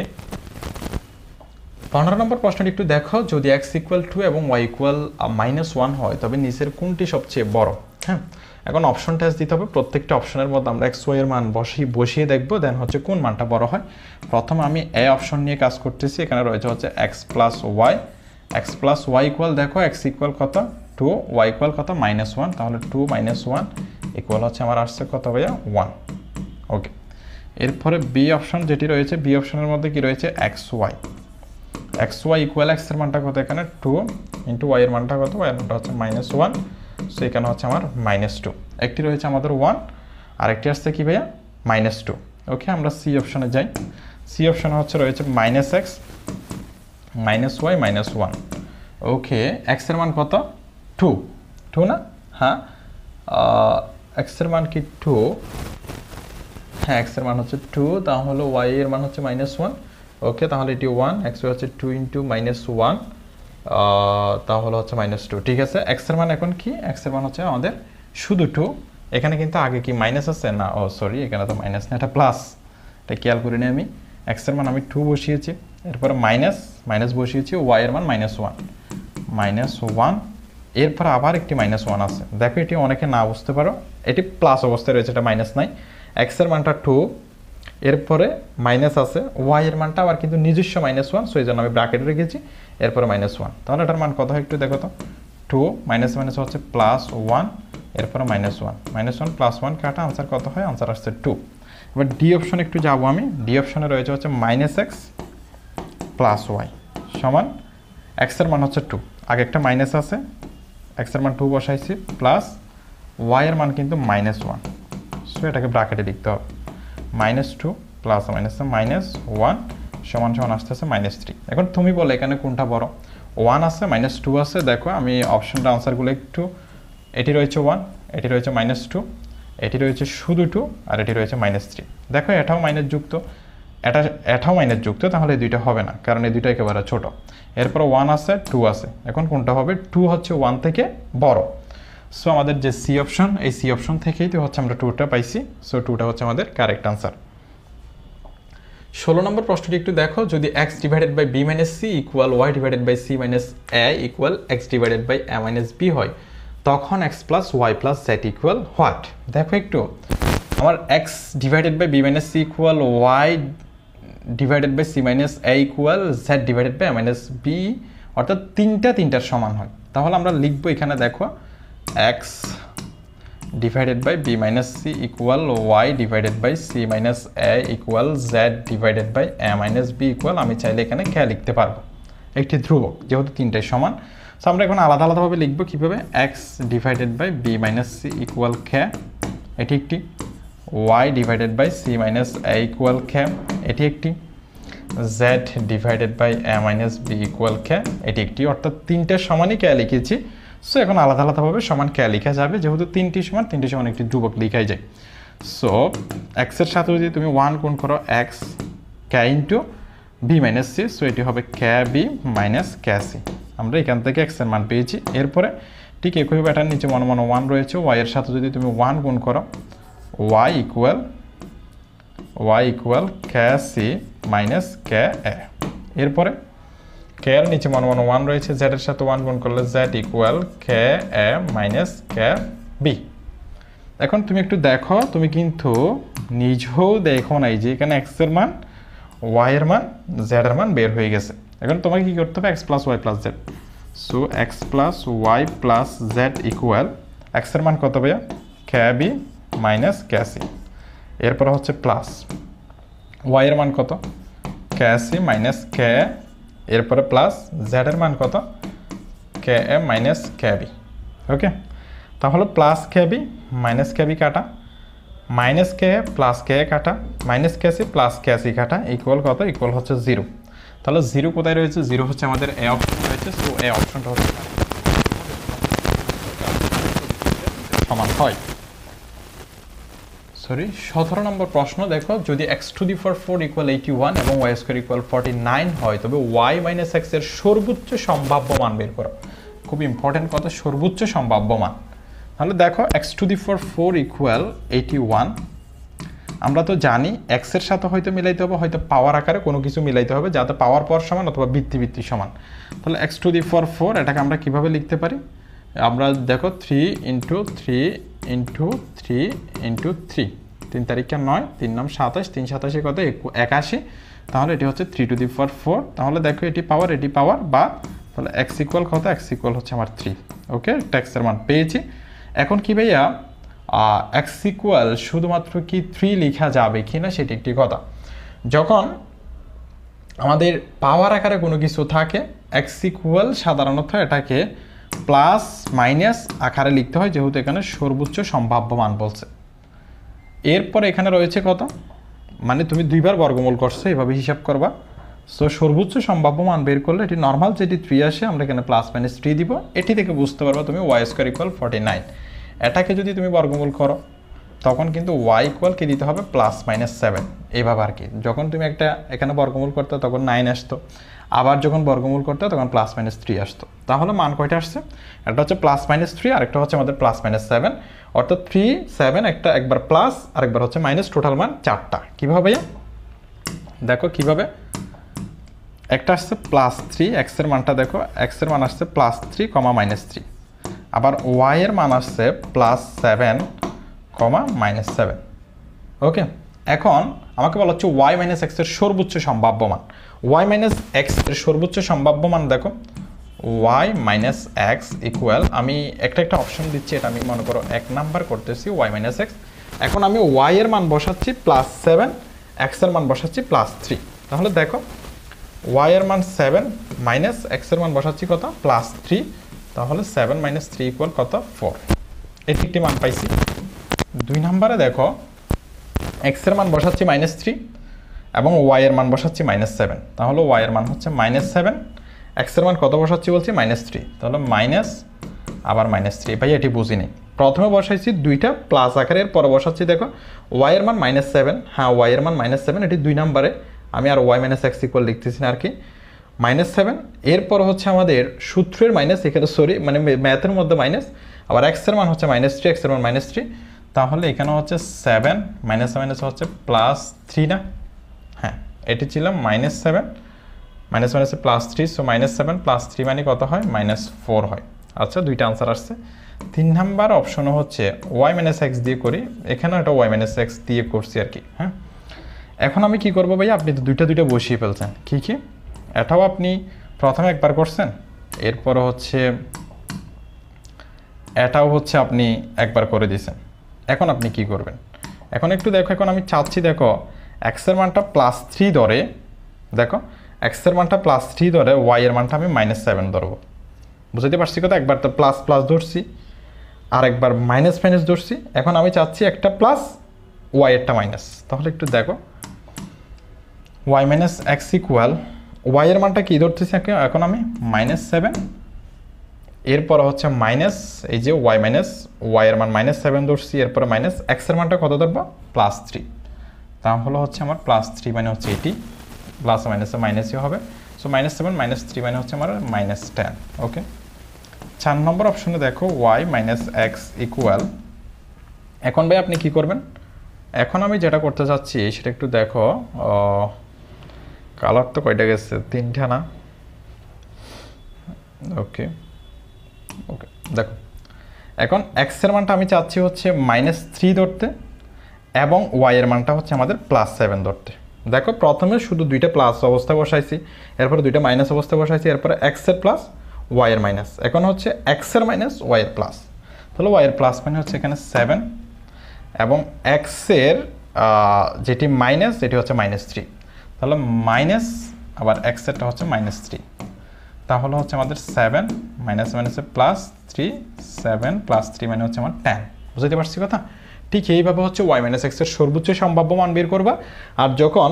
15 নম্বর প্রশ্নটি একটু দেখো, যদি x ইকুয়াল 2 এবং y ইকুয়াল -1 হয় তবে নিচের কোনটি সবচেয়ে বড়? হ্যাঁ, এখন অপশন টেস্ট দিতে হবে। প্রত্যেকটা অপশনের মধ্যে আমরা x y এর মান বসিয়ে দেখবো, দেন হচ্ছে কোন মানটা বড় হয়। প্রথমে আমি এ অপশন নিয়ে কাজ করতেছি, এখানে রয়েছে হচ্ছে x প্লাস y ইকুয়াল, দেখো x ইকুয়াল কত? 2, y ইকুয়াল কত? -1, তাহলে 2 - 1 ইকুয়াল হচ্ছে আমার আসছে কত ভাইয়া? 1। ওকে, এরপরে বি অপশন যেটি রয়েছে, বি অপশনের মধ্যে কি রয়েছে? xy ইকুয়াল x এর মানটা কত? এখানে 2 ইন্টু y এর মানটা কত? y এর মানটা হচ্ছে -1, সো এখানে হচ্ছে আমার -2। একটি রয়েছে আমাদের 1, আর একটি আসছে কি ভাইয়া? -2। ওকে, আমরা সি অপশনে যাই। সি অপশনে হচ্ছে রয়েছে -x -y -1। ওকে, x এর মান কত? 2 না? হ্যাঁ, x এর মান কি 2? হ্যাঁ, x এর মান হচ্ছে 2, তাহলে y এর মান হচ্ছে -1। ওকে, তাহলে এটি 1, x হচ্ছে 2 ইন্টু -1, তাহলে হচ্ছে -2। ঠিক আছে, x এর মান এখন কি? x এর মান হচ্ছে আমাদের শুধু 2। এখানে কিন্তু আগে কি মাইনাস আছে? না, ও সরি, এখানে তো মাইনাস না, এটা প্লাস। এটা খেয়াল করে নিই আমি। x এর মান আমি 2 বসিয়েছি, এরপরে মাইনাস বসিয়েছি, y এর মান -1, এরপর আবার একটি -1 আছে। দেখো, এটি অনেকে না বুঝতে পারো, এটি প্লাস অবস্থায় রয়েছে, এটা মাইনাস নাই। x এর মানটা 2, এরপরে মাইনাস আছে, y এর মানটা আবার কিন্তু নিজস্ব -1, সো এই জন্য আমি ব্র্যাকেটে রেখেছি, এরপরে -1। তাহলে এটার মান কত হয় একটু দেখো তো? 2 মাইনাস হচ্ছে +1, এরপরে -1 প্লাস 1 কাটা, আনসার কত হয়? আনসার আসছে 2। এবার ডি অপশন একটু যাবো আমি। ডি অপশনে রয়েছে হচ্ছে -x প্লাস y সমান x এর মান হচ্ছে 2, আগে একটা মাইনাস আছে, x এর মান 2 বসাইছি, প্লাস y এর মান কিন্তু -1, সো এটাকে ব্র্যাকেটে লিখতে হবে। -2 প্লাস -1 সমান আসতেছে -3। এখন তুমি বলো এখানে কোনটা বড়? 1 আছে, -2 আছে। দেখো, আমি অপশনটা আনসারগুলো একটু, এটি রয়েছে 1, এটি রয়েছে -2, এটি রয়েছে শুধু 2, আর এটি রয়েছে -3। দেখো, এটাও মাইনাস যুক্ত, এটাও মাইনাস যুক্ত, তাহলে এই দুইটা হবে না, কারণ এই দুইটা একেবারে ছোট। এরপর 1 আছে, 2 আছে, এখন কোনটা হবে? 2 হচ্ছে 1 থেকে বড়। সো আমাদের যে সি অপশন, এই সি অপশন থেকেই তো হচ্ছে আমরা 2টা পাইছি, সো 2টা হচ্ছে আমাদের কারেক্ট আনসার। 16 নম্বর প্রশ্নটি একটু দেখো, যদি x divided by b minus c equal y divided by c minus a equal x divided by a minus b হয়, তখন x plus y plus z equal what? দেখো একটু, আমার x divided by b minus c equal y divided by c minus a equal z divided by a minus b, অর্থাৎ তিনটার সমান হয়। তাহলে আমরা লিখবো এখানে, দেখো, x divided by b minus c equal y divided by c minus a equal z divided by a minus b equal, আমি চাইলে এখানে কে লিখতে পারবো, একটি ধ্রুবক, যেহেতু তিনটাই সমান। সো আমরা এখন আলাদা আলাদাভাবে লিখবো। কীভাবে? x divided by b minus c equal k, এটি একটি। y divided by c minus a equal k, এটি একটি। z divided by a minus b equal k, এটি একটি। অর্থাৎ তিনটার সমানই কে লিখেছি। সো এখন আলাদা আলাদাভাবে সমান কে লেখা যাবে, যেহেতু তিনটি সমান একটি ধ্রুবক লেখাই যায়। সো এক্সের সাথে যদি তুমি 1 গুণ করো x k into b minus c, so এটি হবে k b minus k c. আমরা এখান থেকে এক্সের মান পেয়েছি। এরপরে ঠিক একইভাবে এটার নিচে মনে মনে 1 রয়েছে, ওয়াইয়ের সাথে যদি তুমি 1 গুণ করো Y equal K C minus কে এ। এরপরে কে এর নিচে মনে মনে 1 রয়েছে, জেড এর সাথে 1 গুণ করলে জেড ইকুয়াল কে এ মাইনাস কে বি। এখন তুমি একটু দেখো, তুমি কিন্তু নিজেও দেখো নাই যে এখানে এক্স এর মান, ওয়াই এর মান, জেড এর মান বের হয়ে গেছে। এখন তোমাকে কি করতে হবে, x plus y plus z. So x plus y plus z equal x এর মান কত ভাইয়া, k b minus k c. এরপর হচ্ছে প্লাস ওয়াই এর মান কত, কে সি মাইনাস কে, এরপরে প্লাস জেড এর মান কত, কে এ মাইনাস কে বি। ওকে, তাহলে প্লাস কে বি মাইনাস কে বি কাটা, মাইনাস কে প্লাস কে কাটা, minus k C plus K C কাটা, ইকুয়াল কত, ইকুয়াল হচ্ছে 0। তাহলে 0 কোথায় রয়েছে, 0 হচ্ছে আমাদের এ অপশন রয়েছে। সো এ অপশনটা হচ্ছে সমান হয়। সরি, 17 নম্বর প্রশ্ন দেখো, যদি x to the power 4 equal 81 এবং y স্কয়ার ইকুয়াল 49 হয়, তবে y মাইনাস x এর সর্বোচ্চ সম্ভাব্য মান বের করো। খুব ইম্পর্টেন্ট কথা, সর্বোচ্চ সম্ভাব্য মান। তাহলে দেখো x to the power 4 equal 81, আমরা তো জানি x এর সাথে হয়তো মিলাইতে হবে, হয়তো পাওয়ার আকারে কোনো কিছু মিলাইতে হবে যাতে পাওয়ার পাওয়ার সমান অথবা বৃত্তি সমান। তাহলে x টু দি পাওয়ার 4 এটাকে আমরা কিভাবে লিখতে পারি, আমরা দেখো 3 ইন্টু 3 ইন্টু 3 ইন্টু 3, 3 তারিখে 9, 3 নাম 27, 3 27 কত 81, তাহলে এটি হচ্ছে 3 টু দি পাওয়ার 4। তাহলে দেখো এটি পাওয়ার বা, তাহলে x ইকুয়াল কত, x ইকুয়াল হচ্ছে আমার 3। ওকে, এর মান পেয়েছি। এখন কি ভাইয়া x ইকুয়াল শুধুমাত্র কি 3 লেখা যাবে কিনা সেটি একটি কথা। যখন আমাদের পাওয়ার আকারে কোনো কিছু থাকে, x ইকুয়াল সাধারণত এটাকে প্লাস মাইনাস আকারে লিখতে হয়, যেহেতু এখানে সর্বোচ্চ সম্ভাব্য মান বলছে। এরপরে এখানে রয়েছে কত, মানে তুমি দুইবার বর্গমূল করছো, এভাবে হিসাব করবা। সো সর্বোচ্চ সম্ভাব্য মান বের করলে এটি নর্মাল যেটি 3 আসে, আমরা এখানে প্লাস মাইনাস 3 দিব। এটি থেকে বুঝতে পারবা তুমি ওয়াই স্কোয়ার ইকুয়াল 49। এটাকে যদি তুমি বর্গমূল করো তখন কিন্তু ওয়াই ইকুয়াল কি দিতে হবে, প্লাস মাইনাস 7, এইভাবে আর কি। যখন তুমি একটা এখানে বর্গমূল করতে তখন 9 আসতো, আবার যখন বর্গমূল করতে তখন প্লাস মাইনাস 3 আসতো। তাহলে মান কয়টা আসছে, একটা হচ্ছে প্লাস মাইনাস 3, আরেকটা হচ্ছে আমাদের প্লাস মাইনাস 7, অর্থাৎ 3 7 একটা একবার প্লাস আরেকবার হচ্ছে মাইনাস, টোটাল মান 4টা। কীভাবে ভাইয়া দেখো, কিভাবে একটা আসছে প্লাস 3, এক্স এর মানটা দেখো, এক্স এর মান আসছে প্লাস 3 কমা মাইনাস 3, আবার ওয়াই এর মান আসছে প্লাস 7 কমা মাইনাস 7। ওকে, এখন আমাকে বলা হচ্ছে ওয়াই মাইনাস এক্স এর সর্বোচ্চ সম্ভাব্য মান। ওয়াই মাইনাস এক্স এর সর্বোচ্চ সম্ভাব্য মান দেখো, ওয়াই মাইনাস এক্স ইকুয়াল, আমি একটা অপশন দিচ্ছি, এটা আমি মনে করো 1 নাম্বার করতেছি ওয়াই মাইনাস এক্স। এখন আমি ওয়াই এর মান বসাচ্ছি প্লাস 7, এক্স এর মান বসাচ্ছি প্লাস 3। তাহলে দেখো ওয়াই এর মান 7 মাইনাস এক্স এর মান বসাচ্ছি কত, প্লাস 3, তাহলে 7 মাইনাস 3 ইকুয়াল কত, 4। এটি একটি মান পাইছি। 2 নম্বরে দেখো এক্স এর মান বসাচ্ছি মাইনাস 3 এবং ওয়াই এর মান বসাচ্ছি মাইনাস 7, তাহলে ওয়াই এর মান হচ্ছে মাইনাস 7, এক্স এর মান কত বসাচ্ছি বলছি, মাইনাস 3, তাহলে মাইনাস আবার মাইনাস 3। ভাই এটি বুঝিনি, প্রথমে বসাইছি দুইটা প্লাস আকারের, পরে বসাচ্ছি দেখো ওয়াই এর মান মাইনাস 7, হ্যাঁ ওয়াই এর মান মাইনাস 7, এটি 2 নম্বরে, আমি আর ওয়াই মাইনাস এক্স ইকুয়াল লিখতেছি না আর কি, মাইনাস 7। এরপর হচ্ছে আমাদের সূত্রের মাইনাস, এখানে সরি মানে ম্যাথের মধ্যে মাইনাস, আবার এক্স এর মান হচ্ছে মাইনাস 3, এক্স এর মান মাইনাস 3, তাহলে এখানে হচ্ছে 7 মাইনাস মাইনাস হচ্ছে প্লাস 3 না, হ্যাঁ এটি ছিল মাইনাস 7 মাইনাস মাইনাসে প্লাস 3, সো মাইনাস 7 প্লাস 3 মানে কত হয়, মাইনাস 4 হয়। আচ্ছা, দুইটা আনসার আসছে। 3 নাম্বার অপশনও হচ্ছে ওয়াই মাইনাস এক্স দিয়ে করি, এখানেও একটা ওয়াই মাইনাস এক্স দিয়ে করছি আর কি। হ্যাঁ, এখন আমি কি করবো ভাইয়া, আপনি তো দুইটা বসিয়ে ফেলছেন, কি এটাও আপনি প্রথমে একবার করছেন, এরপর হচ্ছে এটাও হচ্ছে আপনি একবার করে দিয়েছেন। এখন আপনি কি করবেন, এখন একটু দেখো, এখন আমি চাচ্ছি দেখো এক্স এর মানটা প্লাস 3 ধরে, দেখো এক্স এর মানটা প্লাস 3 ধরে, ওয়াই এর মানটা আমি মাইনাস 7 ধরবো। বুঝতে পারছি কথা, একবার তো প্লাস প্লাস ধরছি আর একবার মাইনাস মাইনাস ধরছি, এখন আমি চাচ্ছি একটা প্লাস ওয়াই এরটা মাইনাস। তাহলে একটু দেখো y minus x equal, y এর মানটা কি ধরতেছি এখন আমি, মাইনাস 7 এরপর হচ্ছে মাইনাস এই যে ওয়াই মাইনাস ওয়াই এর মান -7 ধরছি, এরপরে মাইনাস এক্স এর মানটা কত ধরবো +3, তাহলে হচ্ছে আমার +3 মানে হচ্ছে এটি, প্লাস মাইনাসে মাইনাসই হবে। সো -7 -3 মানে হচ্ছে আমার -10। ওকে, 4 নম্বর অপশনে দেখো y - x ইকুয়াল। এখন ভাই আপনি কি করবেন, এখন আমি যেটা করতে চাচ্ছি সেটা একটু দেখো, কালার তো কয়টা গেছে, 3টা না? ওকে ওকে, দেখো এখন x এর মানটা আমি চাচ্ছি হচ্ছে -3 ধরতে এবং y এর মানটা হচ্ছে আমাদের +7 ধরতে। দেখো প্রথমে শুধু দুইটা প্লাস অবস্থায় বসাইছি, এরপরে দুইটা মাইনাস অবস্থায় বসাইছি, এরপরে x এর প্লাস y এর মাইনাস, এখন হচ্ছে x এর মাইনাস y এর প্লাস, তাহলে y এর প্লাস মানে হচ্ছে এখানে 7 এবং x এর যেটি মাইনাস এটি হচ্ছে -3, তাহলে মাইনাস আবার x এরটা হচ্ছে -3, তাহলে হচ্ছে আমাদের 7 মাইনাস মাইনাসে +3, 7 +3 মানে হচ্ছে আমার 10। বুঝতে পারছি কথা? ঠিক এইভাবে হচ্ছে y - x এর সর্বোচ্চ সম্ভাব্য মান বের করবা। আর যখন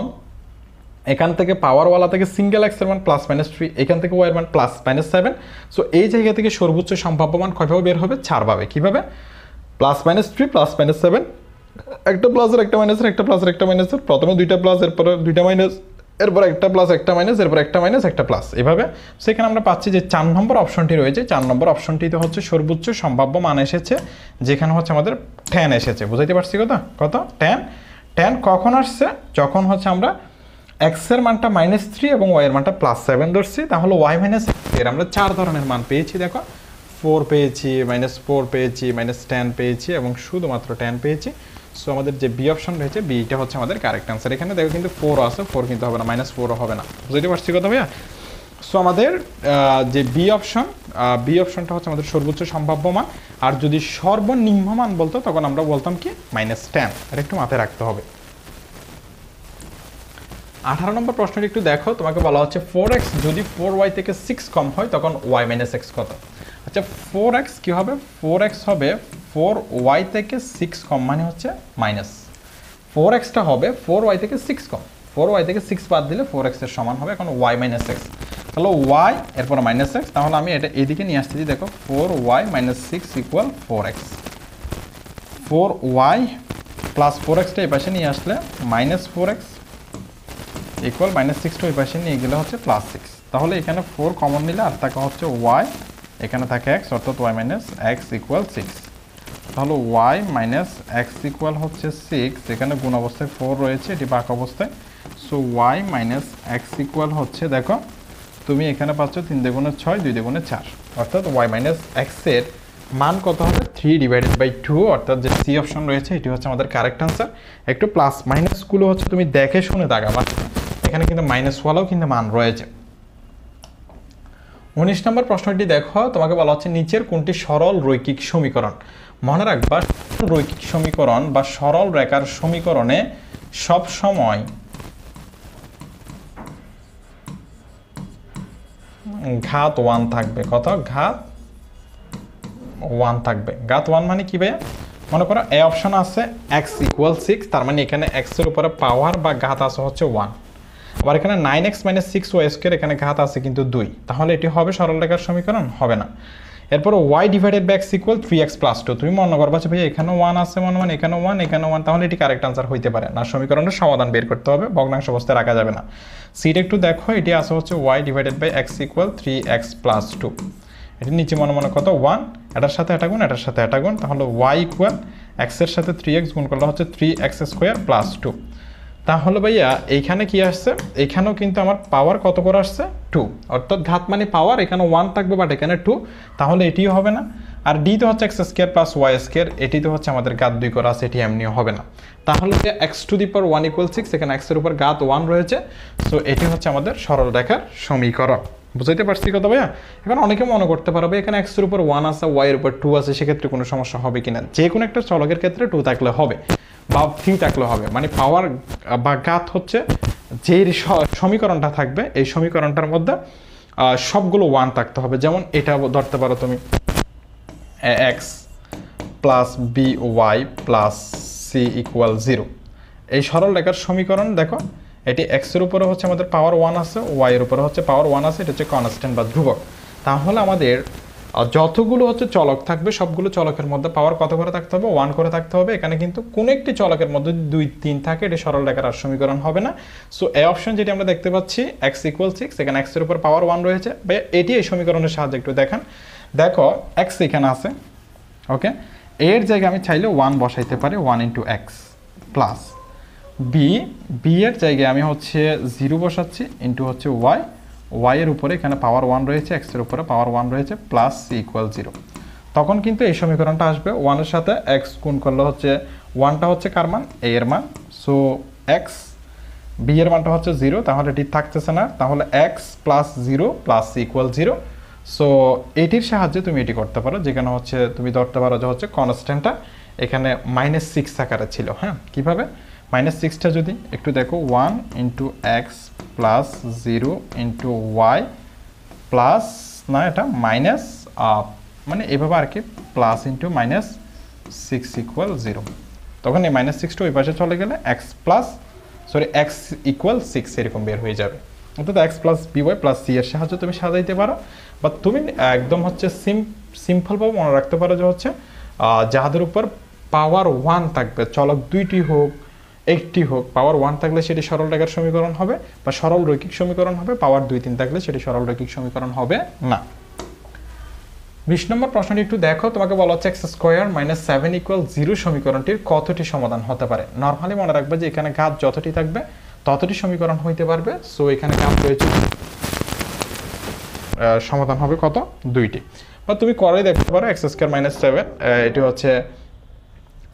এখান থেকে পাওয়ারওয়ালা থেকে সিঙ্গেল x এর মান +-3, এখান থেকে y এর মান +-7, সো এই জায়গা থেকে সর্বোচ্চ সম্ভাব্য মান কয়ভাবে বের হবে? 4 ভাবে। কিভাবে? +-3 +-7, একটা প্লাসের একটা মাইনাসের, একটা প্লাসের একটা মাইনাসের, প্রথমে দুইটা প্লাস এরপরে দুইটা মাইনাস, এরপর একটা প্লাস একটা মাইনাস, এরপর একটা মাইনাস একটা প্লাস, এভাবে। সেখানে আমরা পাচ্ছি যে 4 নম্বর অপশনটি রয়েছে, 4 নম্বর অপশনটিতে হচ্ছে সর্বোচ্চ সম্ভাব্য মান এসেছে, যেখানে হচ্ছে আমাদের 10 এসেছে। বুঝাইতে পারছি কথা? কত? 10 কখন আসছে? যখন হচ্ছে আমরা x এর মানটা -3 এবং y এর মানটা +7 ধরছি, তাহলে y - এর আমরা 4 ধরনের মান পেয়েছি। দেখো 4 পেয়েছি, -4 পেয়েছি, -10 পেয়েছি এবং শুধুমাত্র 10 পেয়েছি। সো আমাদের যে বি অপশন রয়েছে, বিটা হচ্ছে আমাদের কারেক্ট আনসার। এখানে দেখো কিন্তু 4 আছে, 4 কিন্তু হবে না, -4ও হবে না। বুঝতে পারছি কথা ভাইয়া? সো আমাদের যে বি অপশনটা হচ্ছে আমাদের সর্বোচ্চ সম্ভাব্য মান, আর যদি সর্বনিম্ন মান বলতো তখন আমরা বলতাম কি -10। এটা একটু মাথায় রাখতে হবে। 18 নম্বর প্রশ্নটি একটু দেখো, তোমাকে বলা হচ্ছে 4x যদি 4y থেকে 6 কম হয় তখন y - x কত? আচ্ছা 4x কি হবে? 4x হবে 4y থেকে 6 কম মানে হচ্ছে মাইনাস, 4xটা হবে 4y থেকে 6 কম, 4y থেকে 6 বাদ দিলে 4x এর সমান হবে এখন y - x। তাহলে y এরপর -x, তাহলে আমি এটা এদিকে নিয়ে আসতেছি। দেখো 4y - 6 = 4x, 4y প্লাস 4xটা এই পাশে নিয়ে আসলে -4x ইকুয়াল -6টা ওই পাশে নিয়ে গেলে হচ্ছে +6। তাহলে এখানে 4 কমন নিলে আর থাকে হচ্ছে y, এখানে থাকে x, অর্থাৎ y - x = 6। তাহলে y - x ইকুয়াল হচ্ছে 6, এখানে গুণ অবস্থায় 4 রয়েছে, এটি বাঁক অবস্থায়। সো y - x ইকুয়াল হচ্ছে, দেখো তুমি এখানে পাচ্ছ 3 × 6 2 × 4, অর্থাৎ y - x এর মান কত হবে? 3/2, অর্থাৎ যে সি অপশন রয়েছে এটি হচ্ছে আমাদের কারেক্ট আনসার। একটু প্লাস মাইনাসগুলো হচ্ছে তুমি দেখে শুনে দাগাবা, এখানে কিন্তু মাইনাসওয়ালাও কিন্তু মান রয়েছে। 19 নম্বর প্রশ্নটি দেখো, তোমাকে বলা হচ্ছে নিচের কোনটি সরল রৈখিক সমীকরণ? মনে রাখবা রৈখিক সমীকরণ বা সরল রেখার সমীকরণে সব সময় ঘাত 1 থাকবে। কত? ঘাত 1 থাকবে। ঘাত 1 মানে কি ভাইয়া? মনে করো এ অপশন আছে x = 6, তার মানে এখানে x এর উপরে পাওয়ার বা ঘাত আছে হচ্ছে 1। আবার এখানে 9x - 6y², এখানে ঘাত আছে কিন্তু 2, তাহলে এটি হবে সরল রেখার সমীকরণ? হবে না। এরপর y/x = 3x + 2, তুমি মনে করবা যে ভাই এখানেও 1 আছে, মনে মানে এখানেও 1 এখানেও 1, তাহলে এটি কারেক্ট আনসার হইতে পারে না। সমীকরণের সমাধান বের করতে হবে, ভগ্নাংশ অবস্থায় রাখা যাবে না। সিটা একটু দেখো, এটি আছে হচ্ছে y/x = 3x + 2, এটি নিচে মনে মনে কত 1, এটার সাথে এটা গুণ, এটার সাথে এটা গুণ, তাহলে y = x এর সাথে 3x গুণ করলে হচ্ছে 3x² + 2। তাহলে ভাইয়া এইখানে কি আসছে? এখানেও কিন্তু আমার পাওয়ার কত করে আসছে? 2, অর্থাৎ ঘাত মানে পাওয়ার, এখানে 1 থাকবে বাট এখানে 2, তাহলে এটিও হবে না। আর ডি তো হচ্ছে x² + y², এটি তো হচ্ছে আমাদের ঘাত 2 করা আছে, এটি এমনিও হবে না। তাহলে x⁴ 1 = 6, এখানে x এর উপর ঘাত 1 রয়েছে, সো এটি হচ্ছে আমাদের সরল রেখার সমীকরণ। বুঝতে পারছি কথা ভাইয়া? এখন অনেকে মনে করতে পারবে এখানে x এর উপর 1 আছে, y এর উপর 2 আছে, সেক্ষেত্রে কোনো সমস্যা হবে কিনা? যে কোনো একটা চলকের ক্ষেত্রে 2 থাকলে হবে বা 3 থাকলে হবে, মানে পাওয়ার বা ঘাত হচ্ছে যে সমীকরণটা থাকবে এই সমীকরণটার মধ্যে সবগুলো 1 থাকতে হবে। যেমন এটা ধরতে পারো তুমি x + by + c = 0, এই সরল রেখার সমীকরণ। দেখো এটি x এর উপরে হচ্ছে আমাদের পাওয়ার 1 আছে, y এর উপরে হচ্ছে পাওয়ার 1 আছে, এটা হচ্ছে কনস্ট্যান্ট বা ধ্রুবক। তাহলে আমাদের আর যতগুলো হচ্ছে চলক থাকবে সবগুলো চলকের মধ্যে পাওয়ার কত করে থাকতে হবে, 1 করে থাকতে হবে। এখানে কিন্তু কোনো একটি চলকের মধ্যে 2 3 থাকে, এটা সরল রেখার আর সমীকরণ হবে না। সো এই অপশন যেটি আমরা দেখতে পাচ্ছি x = 6, এখানে x এর উপর পাওয়ার 1 রয়েছে। এটি এই সমীকরণের সাহায্যে একটু দেখান। দেখো x এখানে আছে, ওকে, এর জায়গায় আমি চাইলে 1 বসাইতে পারি, 1 × x প্লাস b এর জায়গায় আমি হচ্ছে 0 বসাচ্ছি ইন্টু হচ্ছে y এর উপরে এখানে পাওয়ার 1 রয়েছে, x এর উপরে পাওয়ার 1 রয়েছে, প্লাস c = 0। তখন কিন্তু এই সমীকরণটা আসবে 1 এর সাথে x গুণ করলে হচ্ছে 1টা হচ্ছে কার মান, a এর মান। সো x, b এর মানটা হচ্ছে 0, তাহলে এটি থাকতেছে না, তাহলে x plus 0 plus c = 0। So এটির সাহায্যে তুমি এটি করতে পারো, যেখানে হচ্ছে তুমি ধরতে পারো যে হচ্ছে কনস্ট্যান্টটা এখানে -6 আকারে ছিল। হ্যাঁ, কিভাবে -6টা যদি একটু দেখো, 1 × x প্লাস 0 × y প্লাস না এটা মাইনাস মানে এভাবে আর কি, প্লাস ইন্টু -6 = 0। তখন এই -6টা ওই পাশে চলে গেলে x = 6 এরকম বের হয়ে যাবে। অর্থাৎ x plus by plus c এর সাহায্যে তুমি সাজাইতে পারো, বা তুমি একদম হচ্ছে সিম্পলভাবে মনে রাখতে পারো যে হচ্ছে যাদের উপর পাওয়ার 1 থাকবে, চলক 2টি হোক একটি হোক, পাওয়ার 1 থাকলে সেটি সরল রেখার সমীকরণ হবে বা সরল রৈখিক সমীকরণ হবে, পাওয়ার 2 3 থাকলে সেটি সরল রৈখিক সমীকরণ হবে না। 20 নম্বর প্রশ্নটি একটু দেখো, তোমাকে বলা হচ্ছে x² - 7 = 0 সমীকরণটির কতটি সমাধান হতে পারে। নরমালি মনে রাখবে যে এখানে ঘাত যতটি থাকবে ততটি সমীকরণ হইতে পারবে। সো এখানে ঘাত রয়েছে, সমাধান হবে কত, 2টি। বা তুমি করে দেখতে পারো x² - 7, এটি হচ্ছে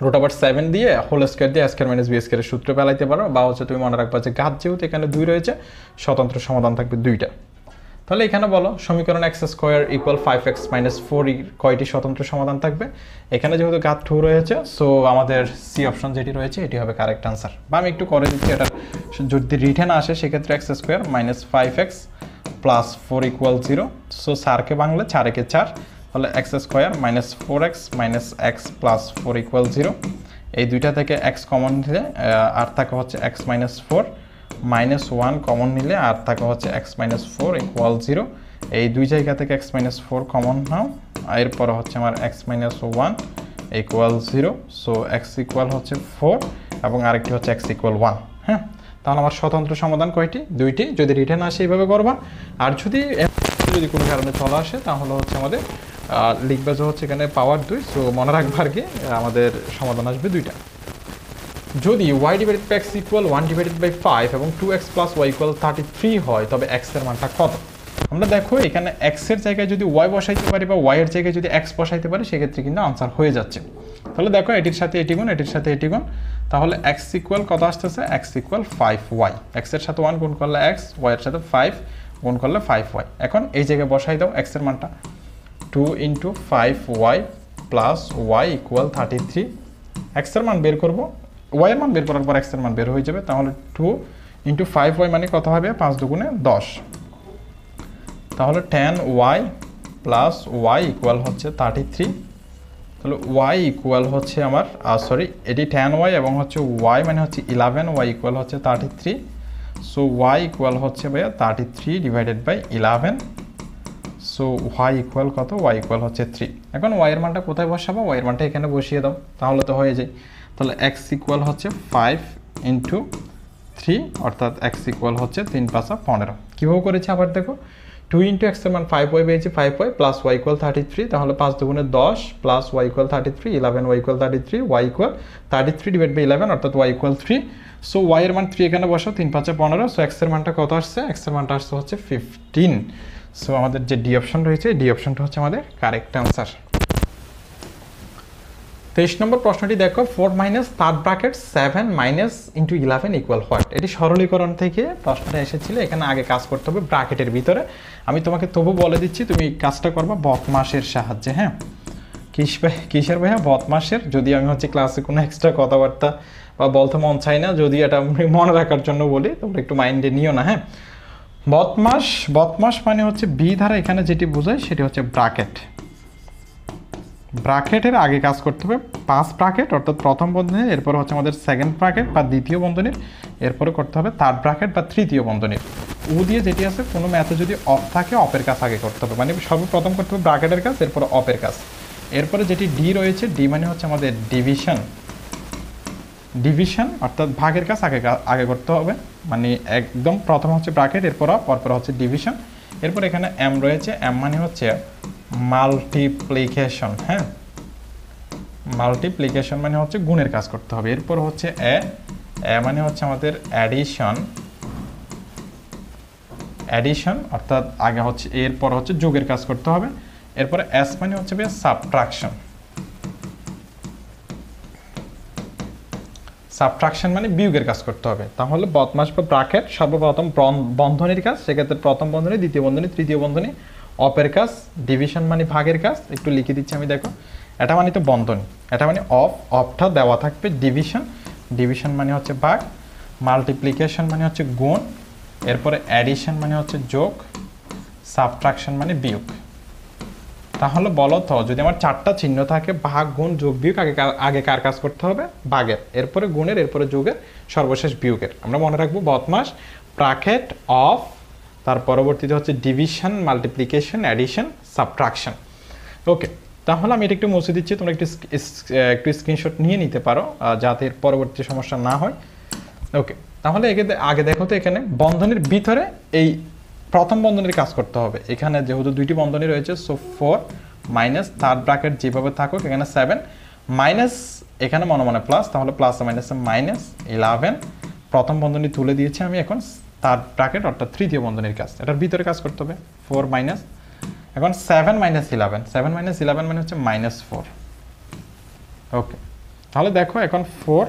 √7 দিয়ে হোল স্কয়ার দিয়ে a² - b² এর সূত্র পেলাইতে পারো, বা হচ্ছে তুমি মনে রাখবা যে ঘাত যেহেতু এখানে 2 রয়েছে, স্বতন্ত্র সমাধান থাকবে 2টা। তাহলে এখানে বলো সমীকরণ x² = 5x - 4 কয়টি স্বতন্ত্র সমাধান থাকবে। এখানে যেহেতু ঘাত 2 রয়েছে, সো আমাদের সি অপশন যেটি রয়েছে এটি হবে কারেক্ট আনসার। বা আমি একটু করে দিচ্ছি, এটা যদি রিটেন আসে সেক্ষেত্রে x² - 5x + 4 = 0। সো 4কে বাংলা 4 একে 4, তাহলে x² - 4x - x + 4 = 0। এই দুইটা থেকে x কমন নিলে আর থাকে হচ্ছে x - 4, -1 কমন নিলে আর থাকে হচ্ছে x - 4 = 0। এই দুই জায়গা থেকে x - 4 কমন নাও, এরপর হচ্ছে আমার x - 1 = 0। সো x = হচ্ছে 4 এবং আরেকটি হচ্ছে x = 1। হ্যাঁ, তাহলে আমার স্বতন্ত্র সমাধান কয়টি, 2টি। যদি রিটার্ন আসে এইভাবে করবা, আর যদি কোনো কারণে চলে আসে তাহলে হচ্ছে আমাদের লিখবে যে হচ্ছে এখানে পাওয়ার 2। সো মনে রাখবা আর কি, আমাদের সমাধান আসবে 2টা। যদি y/x = 1/5 এবং 2x + y = 33 হয়, তবে x এর মানটা কত। আমরা দেখো এখানে x এর জায়গায় যদি y বসাইতে পারি বা y এর জায়গায় যদি x বসাইতে পারি, সেক্ষেত্রে কিন্তু আনসার হয়ে যাচ্ছে। তাহলে দেখো এটির সাথে এটি গুণ, এটির সাথে এটি গুণ, তাহলে x = কত আসতেছে, x = 5y। x এর সাথে 1 গুণ করলে x, y এর সাথে 5 গুণ করলে 5y। এখন এই জায়গায় বসাই দাও x এর মানটা, 2 × 5y + y = 33। x এর মান বের করব, y এর মান বের করার পর x এর মান বের হয়ে যাবে। তাহলে 2 × 5y মানে কত হবে, 5 × 2 = 10। তাহলে 10y + y = হচ্ছে 33। তাহলে y = হচ্ছে আমার এটি 10y এবং হচ্ছে y মানে হচ্ছে 11, y = হচ্ছে 33। সো y = হচ্ছে ভাইয়া 33/11। সো y = কত, y = হচ্ছে 3। এখন y এর মানটা কোথায় বসাবো, y এর মানটা এখানে বসিয়ে দাও, তাহলে তো হয়ে যায়। তাহলে x = হচ্ছে 5 × 3, অর্থাৎ x = হচ্ছে 3 × 5 = 15। কীভাবে করেছি আবার দেখো, 2 × x এর মান 5y পেয়েছি, 5y + y = 33। তাহলে 5 × 2 = 10 + y = 33, 11y = 33, y = 33/11, অর্থাৎ y = 3। সো y এর মান 3 এখানে বসাও, 3 × 5 = 15। সো x এর মানটা কত আসছে, x এর মানটা আসছে হচ্ছে 15। সো আমাদের যে ডি অপশন রয়েছে, ডি অপশনটা হচ্ছে আমাদের কারেক্ট আনসার। 23 নম্বর প্রশ্নটি দেখো, 4 - 7 - × 11 = হোয়াট। এটি সরলীকরণ থেকে প্রশ্নটা এসেছিল, এখানে আগে কাজ করতে হবে ব্র্যাকেটের ভিতরে। আমি তোমাকে তবু বলে দিচ্ছি, তুমি কাজটা করবা বদমাশের সাহায্যে। হ্যাঁ, কিসের ভাইয়া, বদমাশের। যদি আমি হচ্ছে ক্লাসে কোনো এক্সট্রা কথাবার্তা বা বলতে মন চাই না, যদি এটা মনে রাখার জন্য বলি, তোমরা একটু মাইন্ডে নিও না। হ্যাঁ, বদমাশ মানে হচ্ছে বি ধারা এখানে যেটি বোঝায় সেটি হচ্ছে ব্র্যাকেট। ব্র্যাকেটের আগে কাজ করতে হবে 5 ব্র্যাকেট, অর্থাৎ প্রথম বন্ধনীর, এরপর হচ্ছে আমাদের সেকেন্ড ব্র্যাকেট বা দ্বিতীয় বন্ধনীর, এরপরে করতে হবে থার্ড ব্র্যাকেট বা তৃতীয় বন্ধনীর। উ দিয়ে যেটি আছে কোনো ম্যাথে যদি অফ থাকে অফের কাজ আগে করতে হবে, মানে সর্বপ্রথম করতে হবে ব্র্যাকেটের কাজ, এরপর অফের কাজ। এরপরে যেটি ডি রয়েছে, ডি মানে হচ্ছে আমাদের ডিভিশন, ডিভিশন অর্থাৎ ভাগের কাজ আগে করতে হবে, মানে একদম প্রথম হচ্ছে ব্র্যাকেট, এরপর অফ, পরপর হচ্ছে ডিভিশন। এরপর এখানে এম রয়েছে, এম মানে হচ্ছে মাল্টিপ্লিকেশন, হ্যাঁ মাল্টিপ্লিকেশন মানে হচ্ছে গুণের কাজ করতে হবে। এরপর হচ্ছে এ, এ মানে হচ্ছে আমাদের অ্যাডিশন, অ্যাডিশন অর্থাৎ আগে হচ্ছে এরপর হচ্ছে যোগের কাজ করতে হবে। এরপরে এস মানে হচ্ছে সাবট্রাকশন, সাবট্রাকশন মানে বিয়োগের কাজ করতে হবে। তাহলে বদমাশ বা ব্র্যাকেট সর্বপ্রথম বন্ধনীর কাজ, সেক্ষেত্রে প্রথম বন্ধনী, দ্বিতীয় বন্ধনী, তৃতীয় বন্ধনী, অফের কাজ, ডিভিশন মানে ভাগের কাজ, একটু লিখে দিচ্ছি আমি, দেখো এটা মানে তো বন্ধনী, এটা মানে অফ, অফটা দেওয়া থাকবে, ডিভিশন, ডিভিশন মানে হচ্ছে ভাগ, মাল্টিপ্লিকেশন মানে হচ্ছে গুণ, এরপরে অ্যাডিশন মানে হচ্ছে যোগ, সাবট্রাকশন মানে বিয়োগ। তাহলে বলো তো, যদি আমার চারটা চিহ্ন থাকে ভাগ, গুণ, যোগ, বিয়োগ, আগে কার কাজ করতে হবে? ভাগের, এরপরে গুণের, এরপরে যোগের, সর্বশেষ বিয়োগের। আমরা মনে রাখবো বদমাস, ব্র্যাকেট, অফ, তার পরবর্তীতে হচ্ছে ডিভিশন, মাল্টিপ্লিকেশন, অ্যাডিশন, সাবট্রাকশন। ওকে, তাহলে আমি এটা একটু মুছে দিচ্ছি, তোমরা একটু স্ক্রিনশট নিয়ে নিতে পারো যাতে পরবর্তী সমস্যা না হয়। ওকে, তাহলে আগে দেখো তো এখানে বন্ধনীর ভিতরে এই প্রথম বন্ধনীর কাজ করতে হবে। এখানে যেহেতু দুইটি বন্ধনী রয়েছে, সো 4 মাইনাস থার্ড ব্র্যাকেট যেভাবে থাকুক, এখানে 7 মাইনাস, এখানে মনে মনে প্লাস, তাহলে প্লাস মাইনাস মাইনাস 11, প্রথম বন্ধনী তুলে দিয়েছি আমি। এখন থার্ড ব্র্যাকেট অর্থাৎ তৃতীয় বন্ধনীর কাজ, এটার ভিতরে কাজ করতে হবে, 4 মাইনাস, এখন 7 মাইনাস 11, 7 মাইনাস 11 মানে হচ্ছে -4। ওকে, তাহলে দেখো এখন 4,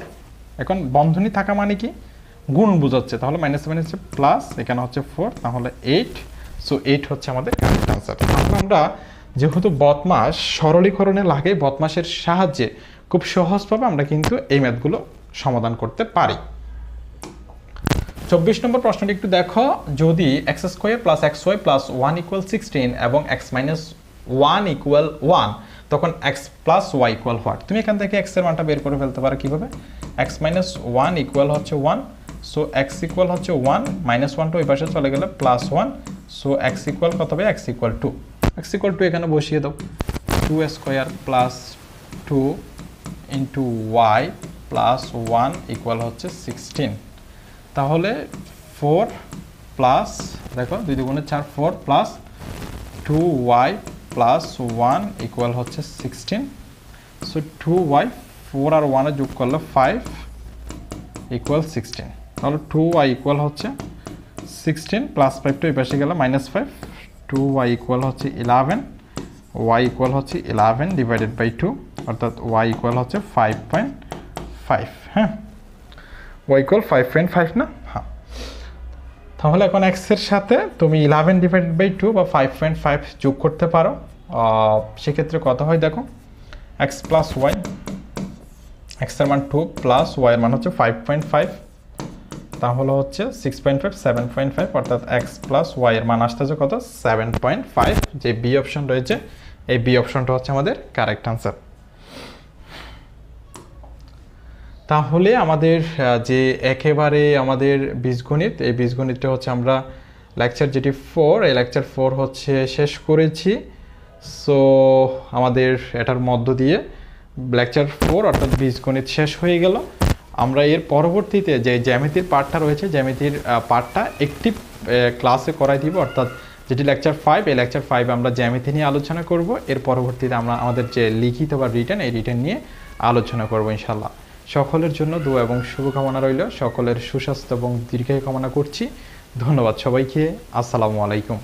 এখন বন্ধনী থাকা মানে কি? গুণ বোঝাচ্ছে, তাহলে মাইনাস মাইনাস হচ্ছে প্লাস, এখানে হচ্ছে 4, তাহলে 8, সো 8 হচ্ছে আমাদের কারেক্ট আনসার। তাহলে আমরা যেহেতু বদমাস সরলীকরণে লাগে, বদমাসের সাহায্যে খুব সহজভাবে আমরা কিন্তু এই ম্যাথগুলো সমাধান করতে পারি। 24 নম্বর প্রশ্নটি একটু দেখো, যদি x square plus xy plus 1 equal 16 এবং x মাইনাস 1 ইকুয়াল 1, তখন x plus y equal what? তুমি এখান থেকে x এর মানটা বের করে ফেলতে পারো কিভাবে? x মাইনাস 1 ইকুয়াল হচ্ছে 1, সো x ইকুয়াল হচ্ছে 1, মাইনাস 1 টা ওই পাশে চলে গেলে প্লাস 1, সো x ইকুয়াল কত হবে? x ইকুয়াল 2, x ইকুয়াল 2 এখানে বসিয়ে দাও, 2 square plus 2 into y plus 1 equal হচ্ছে 16। তাহলে 4 প্লাস, দেখো 2 দুগুণে 4, 4 প্লাস 2y প্লাস 1 ইকুয়াল হচ্ছে 16, সো 2y, 4 আর 1 যোগ করলে 5 ইকুয়াল 16, তাহলে 2y ইকুয়াল হচ্ছে 16 প্লাস 5 তো এই পাশে গেলে -5, 2y ইকুয়াল হচ্ছে 11, y ইকুয়াল হচ্ছে 11 ডিভাইডেড বাই 2, অর্থাৎ y ইকুয়াল হচ্ছে 5.5, হ্যাঁ y ইকুয়াল 5.5 না? হ্যাঁ, তাহলে এখন x এর সাথে তুমি 11 ডিভাইডেড বাই 2 বা 5.5 যোগ করতে পারো, সেক্ষেত্রে কত হয় দেখো, x প্লাস y, x এর মান 2 প্লাস y এর মান হচ্ছে 5.5, তাহলে হচ্ছে 6.5, 7.5, অর্থাৎ x প্লাস y এর মান আসতেছে কত? 7.5। যে বি অপশন রয়েছে, এই বি অপশনটা হচ্ছে আমাদের কারেক্ট আনসার। তাহলে আমাদের যে একেবারে আমাদের বীজগণিত, এই বীজগণিতটা হচ্ছে আমরা লেকচার যেটি 4, এই লেকচার 4 হচ্ছে শেষ করেছি। সো আমাদের এটার মধ্য দিয়ে লেকচার 4 অর্থাৎ বীজগণিত শেষ হয়ে গেল। আমরা এর পরবর্তীতে যে জ্যামিতির পার্টটা রয়েছে, জ্যামিতির পার্টটা একটি ক্লাসে করাই দিব, অর্থাৎ যেটি লেকচার 5, এই লেকচার 5 আমরা জ্যামিতি নিয়ে আলোচনা করব। এর পরবর্তীতে আমরা আমাদের যে লিখিত বা রিটেন, এই রিটেন নিয়ে আলোচনা করব ইনশাল্লাহ। সকলের জন্য দোয়া এবং শুভকামনা রইল, সকলের সুস্বাস্থ্য এবং দীর্ঘায়ু কামনা করছি। ধন্যবাদ সবাইকে, আসসালামু আলাইকুম।